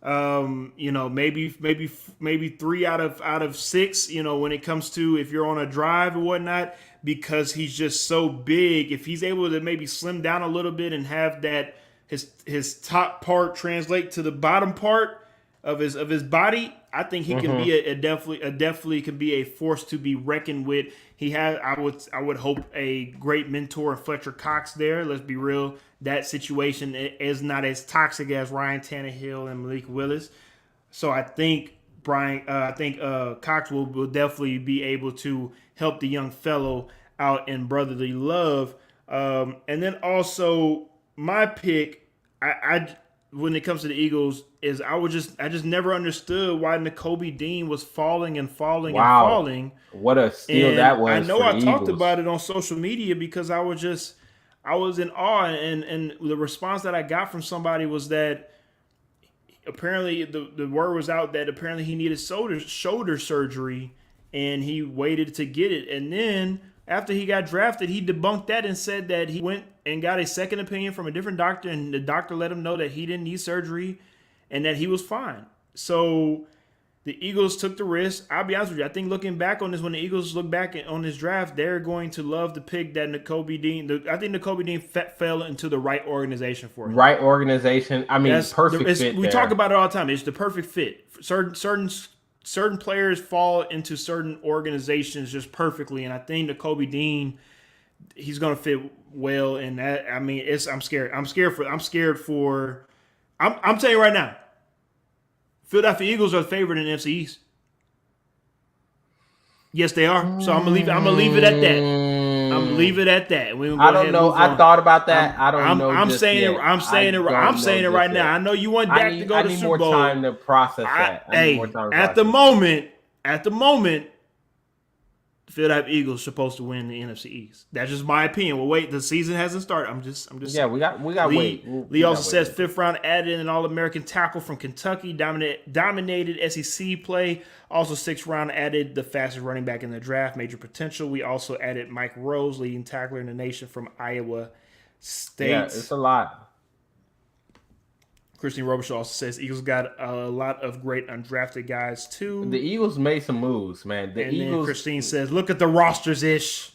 Maybe 3 out of 6. When it comes to if you're on a drive or whatnot, because he's just so big. If he's able to maybe slim down a little bit and have that his top part translate to the bottom part, of his body, I think he can Mm-hmm. be a definitely can be a force to be reckoned with. He has I would hope a great mentor in Fletcher Cox there. Let's be real, that situation is not as toxic as Ryan Tannehill and Malik Willis. So I think Cox will definitely be able to help the young fellow out in brotherly love. And then also my pick, I when it comes to the Eagles is I just never understood why N'Kobe Dean was falling and falling and Wow, falling. what a steal And that I was know for the I talked Eagles. about it on social media because I was in awe, and the response that I got from somebody was that apparently the word was out that apparently he needed shoulder surgery and he waited to get it. And then after he got drafted, he debunked that and said that he went and got a second opinion from a different doctor, and the doctor let him know that he didn't need surgery and that he was fine. So the Eagles took the risk. I'll be honest with you. I think looking back on this, when the Eagles look back on this draft, they're going to love the pick that N'Kobe Dean. I think N'Kobe Dean fell into the right organization for him. Right organization. I mean, perfect fit We talk there. about it all the time. It's the perfect fit. Certain players fall into certain organizations just perfectly, and I think the Kobe Dean, he's gonna fit well. And that, I mean, I'm scared. I'm telling you right now, Philadelphia Eagles are the favorite in the NFC East. Yes, they are. So I'm gonna leave it at that. I'm gonna leave it at that. We're gonna I go don't ahead and know. move I on. thought about that. I don't know I'm just saying it. yet. I I'm don't know saying it just right now. yet. I know you want Dak to go I to need Super more Bowl. time to process that. I need more time to At process. the moment, the Philadelphia Eagles supposed to win the NFC East. That's just my opinion. Well, wait, the season hasn't started. I'm just Yeah, saying. we got wait. Lee We also got says wait. fifth round added an All American tackle from Kentucky, dominated SEC play. Also sixth round added the fastest running back in the draft, major potential. We also added Mike Rose, leading tackler in the nation from Iowa Yeah, State. it's a lot. Christine Robichaud also says Eagles got a lot of great undrafted guys The too. Eagles made some moves, man. The And then Eagles, Christine says, "Look at the rosters ish.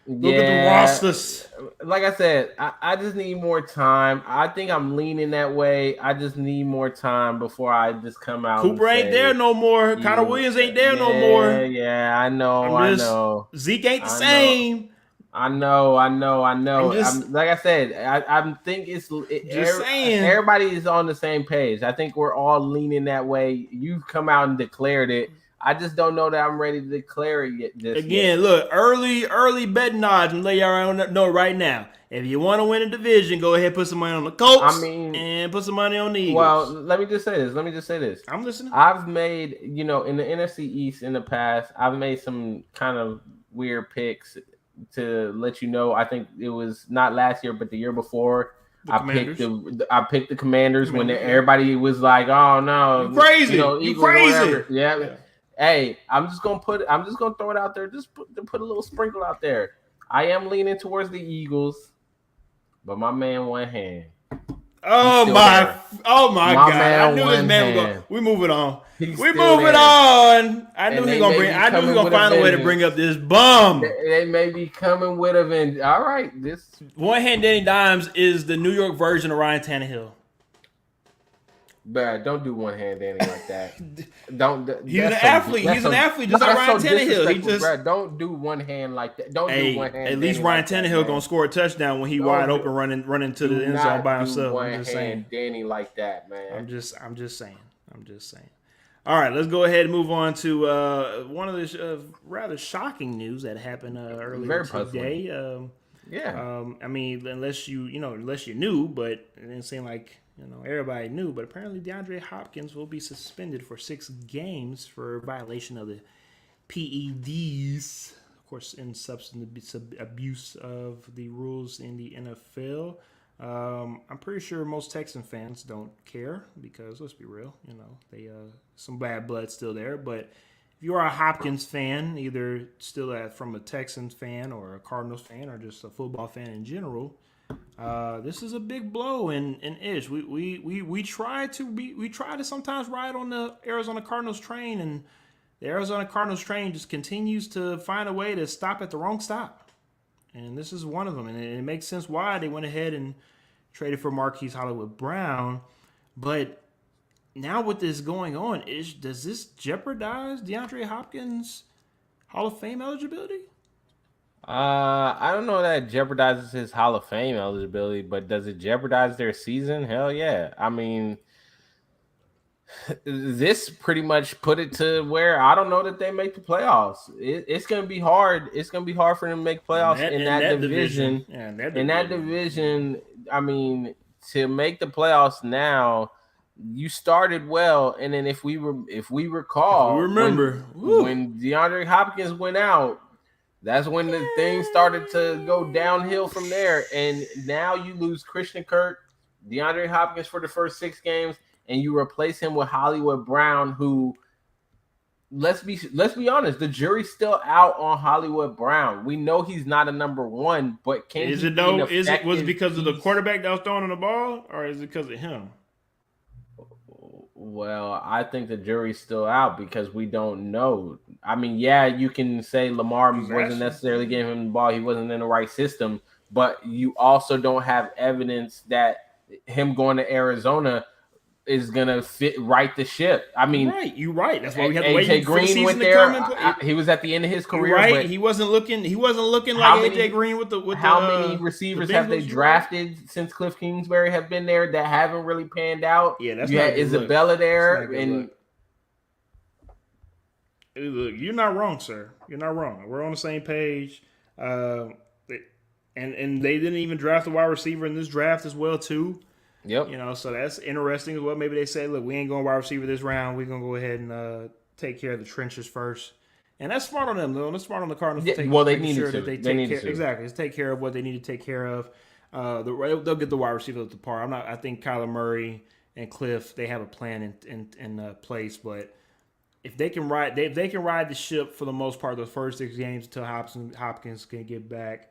Look at the yeah. rosters." Like I said, I just need more time. I think I'm leaning that way. I just need more time before I just come out and Cooper ain't there say, no more. Connor Eagles. Williams ain't there no Yeah, more. yeah. I know, I'm I just know, Zeke ain't the I know. same. I know, I know, I I'm know. just I'm like I said. I think saying. everybody is on the same page. I think we're all leaning that way. You've come out and declared it. I just don't know that I'm ready to declare it yet. Just yet. Again, look, early betting odds and lay y'all know right now. If you want to win a division, go ahead, put some money on the I Colts mean, and put some money on the well, Eagles. let me just say this. Let me just say this. I'm listening. I've made, in the NFC East in the past, I've made some kind of weird picks to let you know. I think it was not last year, but the year before. The Commanders. I picked the Commanders when Yeah. everybody was like, "Oh no, You crazy. You Eagles or crazy. whatever." Yeah. Hey, I'm just gonna throw it out there, just put a little sprinkle out there. I am leaning towards the Eagles, but my man one hand. Oh my God! I knew this man was going. We moving on. We moving on. I knew he gonna find a way to bring up this bum. They may be coming with a vengeance. All right, this one hand Danny Dimes is the New York version of Ryan Tannehill. But don't do one hand Danny like that. Don't. He's an athlete. He's an athlete, just like Ryan Tannehill. He just don't do one hand like that. Don't do one hand. At least Ryan Tannehill gonna score a touchdown when he wide open running to the end zone by himself. I'm just saying, Danny like that, man. I'm just saying. All right, let's go ahead and move on to one of the rather shocking news that happened earlier today. I mean, unless you knew, but it didn't seem like everybody knew. But apparently, DeAndre Hopkins will be suspended for 6 games for violation of the PEDs, of course, in substance abuse of the rules in the NFL. I'm pretty sure most Texan fans don't care because let's be real, they some bad blood still there. But if you are a Hopkins fan, either still from a Texans fan or a Cardinals fan or just a football fan in general, this is a big blow. And ish, we try to sometimes ride on the Arizona Cardinals train, and the Arizona Cardinals train just continues to find a way to stop at the wrong stop. And this is one of them. And it makes sense why they went ahead and traded for Marquise Hollywood Brown. But, now with this going on, does this jeopardize DeAndre Hopkins' Hall of Fame eligibility? I don't know that it jeopardizes his Hall of Fame eligibility, but does it jeopardize their season? Hell yeah. I mean, this pretty much put it to where I don't know that they make the playoffs. It's going to be hard. It's going to be hard for them to make In playoffs that in in that that division, division. yeah, in that In that division, division, I mean, to make the playoffs now, you started well, and then if we if we recall remember, when DeAndre Hopkins went out, that's when the things started to go downhill from there. And now you lose Christian Kirk, DeAndre Hopkins for the first 6 games, and you replace him with Hollywood Brown, who let's be honest, the jury's still out on Hollywood Brown. We know he's not a number one, but can is he it be an though? Was it effective because of the piece? quarterback that was throwing the ball, or is it because of him? Well, I think the jury's still out because we don't know. I mean, yeah, you can say Lamar Just wasn't asking. necessarily giving him the ball, he wasn't in the right system, but you also don't have evidence that him going to Arizona is gonna fit right the ship. I mean, You're right. That's why we have to AJ wait for the Green season went to come there. and play. He was at the end of his You're career, right. but He wasn't looking like how AJ many Green with how many the receivers have they Bengals. You're right. drafted since Cliff Kingsbury have been there that haven't really panned out? Yeah, that's You not a had good look. Isabella It's not a there, good and look. Look, you're not wrong, sir. You're not wrong. We're on the same page. Uh, and they didn't even draft a wide receiver in this draft as well, too. yep, So that's interesting as well. Maybe they say, look, we ain't going wide receiver this round. We're gonna go ahead and take care of the trenches first. And that's smart on them, though. That's smart on the Cardinals yeah. for Well, they making needed sure to. that they They take needed care to. exactly. Take care of what they need to take care of. They'll get the wide receiver at the par. I think Kyler Murray and Cliff they have a plan in place, but if they can ride the ship for the most part the first 6 games until Hopkins can get back.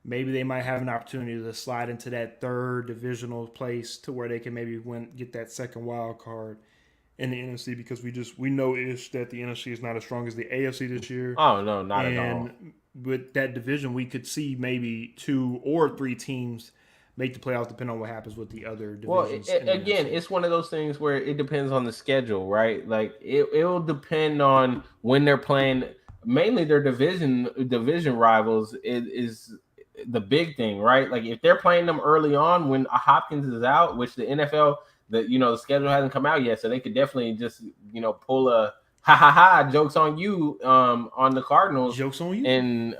Maybe they might have an opportunity to slide into that third divisional place to where they can maybe get that second wild card in the NFC because we know ish that the NFC is not as strong as the AFC this year, Oh no, not at all. and with that division we could see maybe 2 or 3 teams make the playoffs depending on what happens with the other Well, divisions in the again, NFC. it's one of those things where it depends on the schedule, right? Like it will depend on when they're playing. Mainly, their division rivals is the big thing, right? Like if they're playing them early on when Hopkins is out, which the NFL, the schedule hasn't come out yet, so they could definitely just pull a ha ha ha jokes on you on the Cardinals Jokes on you. and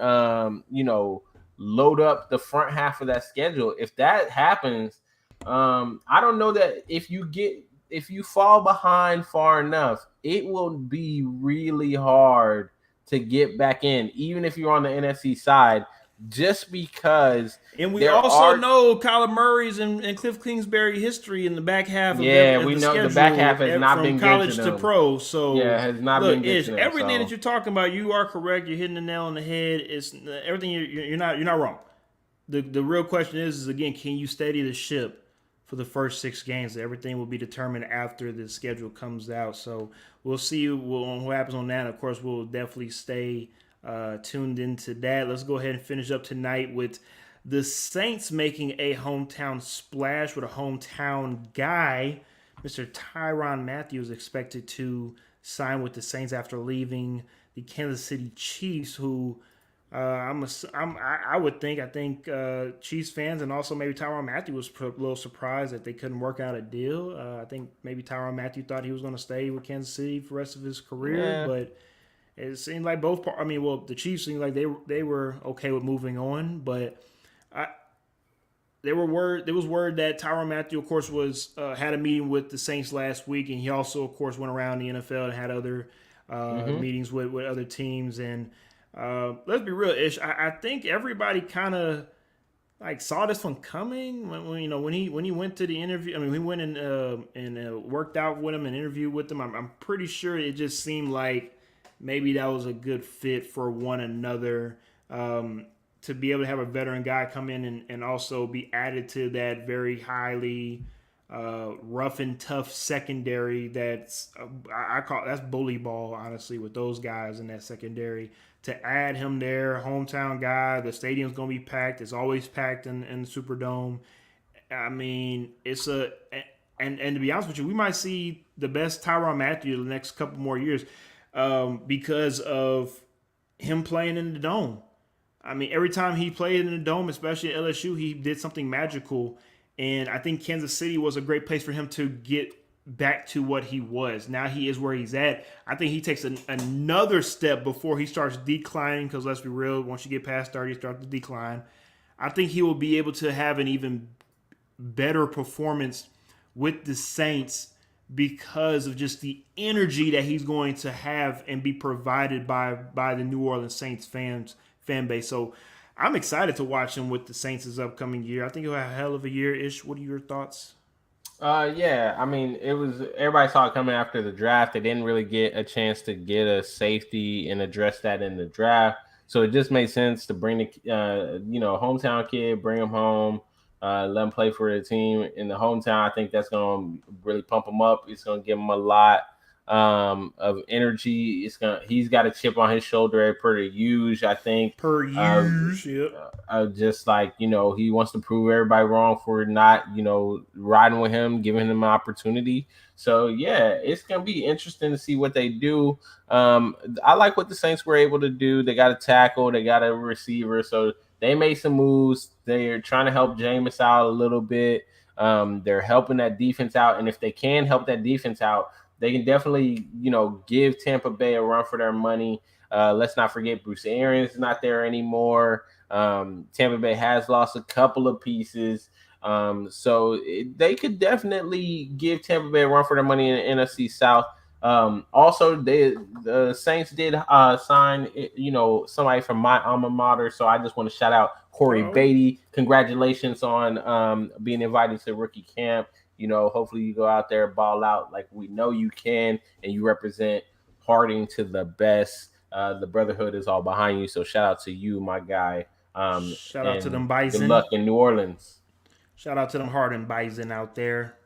load up the front half of that schedule. If that happens, I don't know that if you fall behind far enough, it will be really hard to get back in, even if you're on the NFC side, just because And we there also are. know Kyler Murray's and Cliff Kingsbury history in the back half Yeah, of we the know the back half schedule has not from been good to college to them. pro. Yeah, So, it has not look, been good Ish, to them. everything that So you're talking about, you are correct. You're hitting the nail on the head. It's everything. You're not wrong. The real question is again, can you steady the ship for the first 6 games? Everything will be determined after the schedule comes out. So we'll see what happens on that. Of course, we'll definitely stay tuned into that. Let's go ahead and finish up tonight with the Saints making a hometown splash with a hometown guy. Mr. Tyrann Mathieu is expected to sign with the Saints after leaving the Kansas City Chiefs, who I think Chiefs fans and also maybe Tyrann Mathieu was a little surprised that they couldn't work out a deal. I think maybe Tyrann Mathieu thought he was going to stay with Kansas City for the rest of his career, yeah, but it seemed like both. I mean, well, the Chiefs seemed like they were okay with moving on, but I, there was word that Tyrann Mathieu, of course, was had a meeting with the Saints last week, and he also, of course, went around the NFL and had other mm-hmm. meetings with other teams. And let's be real, Ish. I think everybody kind of like saw this one coming when he went to the interview. I mean, we went and worked out with him and interviewed with him. I'm pretty sure it just seemed like maybe that was a good fit for one another. To be able to have a veteran guy come in and also be added to that very highly rough and tough secondary that's I call that's bully ball, honestly, with those guys in that secondary. To add him there, hometown guy, the stadium's gonna be packed. It's always packed in the Superdome. I mean, it's a and to be honest with you, we might see the best Tyrann Mathieu the next couple more years because of him playing in the dome. I mean, every time he played in the dome, especially at LSU, he did something magical. And I think Kansas City was a great place for him to get back to what he was. Now he is where he's at. I think he takes another step before he starts declining because let's be real, once you get past 30, you start to decline. I think he will be able to have an even better performance with the Saints because of just the energy that he's going to have and be provided by the New Orleans Saints fan base. So I'm excited to watch him with the Saints this upcoming year. I think he'll have a hell of a year. Ish, what are your thoughts? Yeah, I mean, it was everybody saw it coming after the draft. They didn't really get a chance to get a safety and address that in the draft, so it just made sense to bring the hometown kid, bring him home, let him play for the team in the hometown. I think that's gonna really pump him up. It's gonna give him a lot of energy. He's got a chip on his shoulder per use. I think Yep. Just like he wants to prove everybody wrong for not riding with him, giving him an opportunity. So yeah, it's gonna be interesting to see what they do. I like what the Saints were able to do. They got a tackle, they got a receiver, so they made some moves. They're trying to help Jameis out a little bit. They're helping that defense out, and if they can help that defense out, they can definitely give Tampa Bay a run for their money. Let's not forget Bruce Arians is not there anymore. Tampa Bay has lost a couple of pieces. So they could definitely give Tampa Bay a run for their money in the NFC South. Also, the Saints did sign somebody from my alma mater. So I just want to shout out Corey Beatty. Congratulations on being invited to rookie camp. Hopefully you go out there, ball out like we know you can, and you represent Harding to the best. The brotherhood is all behind you. So shout out to you, my guy. Shout out to them Bison. Good luck in New Orleans. Shout out to them Harding Bison out there.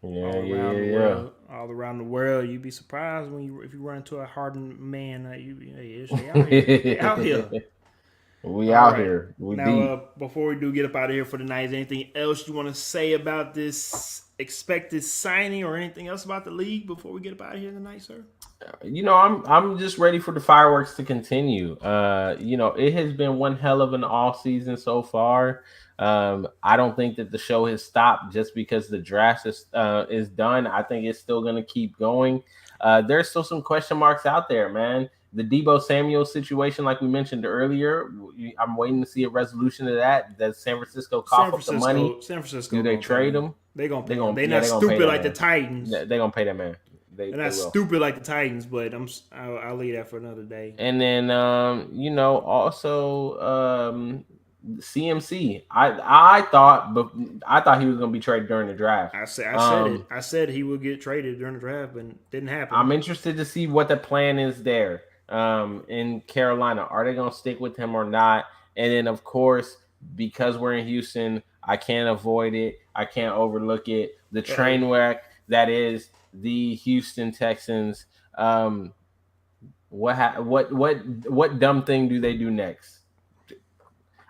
Yeah, world, all around the world. You'd be surprised if you run into a Harden man. They out here. We out here. We now, before we do get up out of here for the night, is anything else you want to say about this expected signing or anything else about the league before we get up out of here tonight, sir? I'm just ready for the fireworks to continue. It has been one hell of an off season so far. I don't think that the show has stopped just because the draft is done. I think it's still going to keep going. There's still some question marks out there, man. The Deebo Samuel situation, like we mentioned earlier, I'm waiting to see a resolution to that. Does San Francisco cough up the money? San Francisco. Do they trade him? They're going to pay him. They're not stupid like the Titans. They're going to pay that man. They're not stupid like the Titans, but I'll leave that for another day. And then, also CMC. I thought he was going to be traded during the draft. I said it. I said he would get traded during the draft, but it didn't happen. I'm interested to see what the plan is there in Carolina. Are they going to stick with him or not? And then, of course, because we're in Houston, I can't avoid it. I can't overlook it. The train wreck that is the Houston Texans. What dumb thing do they do next?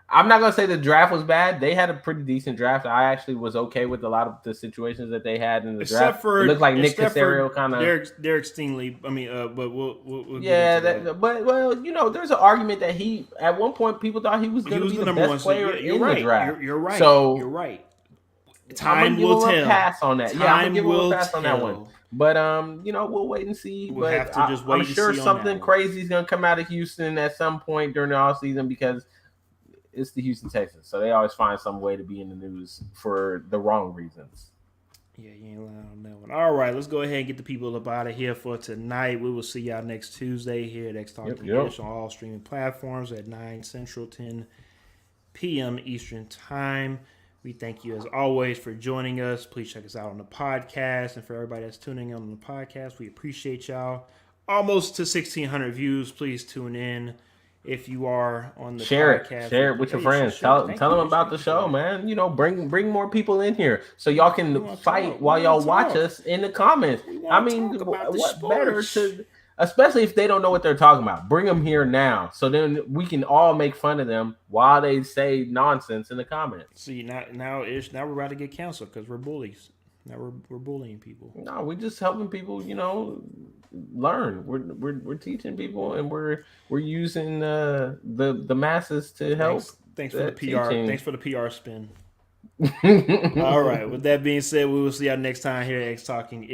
I'm not gonna say the draft was bad. They had a pretty decent draft. I actually was okay with a lot of the situations that they had in the draft. It looked like Nick Caserio kind of Derek Stingley. I mean, but we'll yeah. There's an argument that he at one point people thought he was going to be the best player in the draft. You're right. So you're right. Time will tell. Pass on that. Yeah, I'm gonna give him a pass on that one. But we'll wait and see. We'll have to just wait. I'm sure something crazy is gonna come out of Houston at some point during the offseason because it's the Houston Texans, so they always find some way to be in the news for the wrong reasons. Yeah, you ain't lying on that one. All right, let's go ahead and get the people up out of here for tonight. We will see y'all next Tuesday here at X Talk on all streaming platforms at 9 Central, 10 p.m. Eastern Time. We thank you, as always, for joining us. Please check us out on the podcast. And for everybody that's tuning in on the podcast, we appreciate y'all. Almost to 1,600 views. Please tune in. If you are on the podcast, share it with your friends. Tell them about the show, man. Bring more people in here so y'all can fight while y'all watch us in the comments. I mean, what better to, especially if they don't know what they're talking about. Bring them here now, so then we can all make fun of them while they say nonsense in the comments. See, now we're about to get canceled because we're bullies. Now we're bullying people. No, we're just helping people, learn. We're teaching people, and we're using the masses to help Thanks for the that PR. teaching. Thanks for the PR spin. All right. With that being said, we will see y'all next time here at X Talking.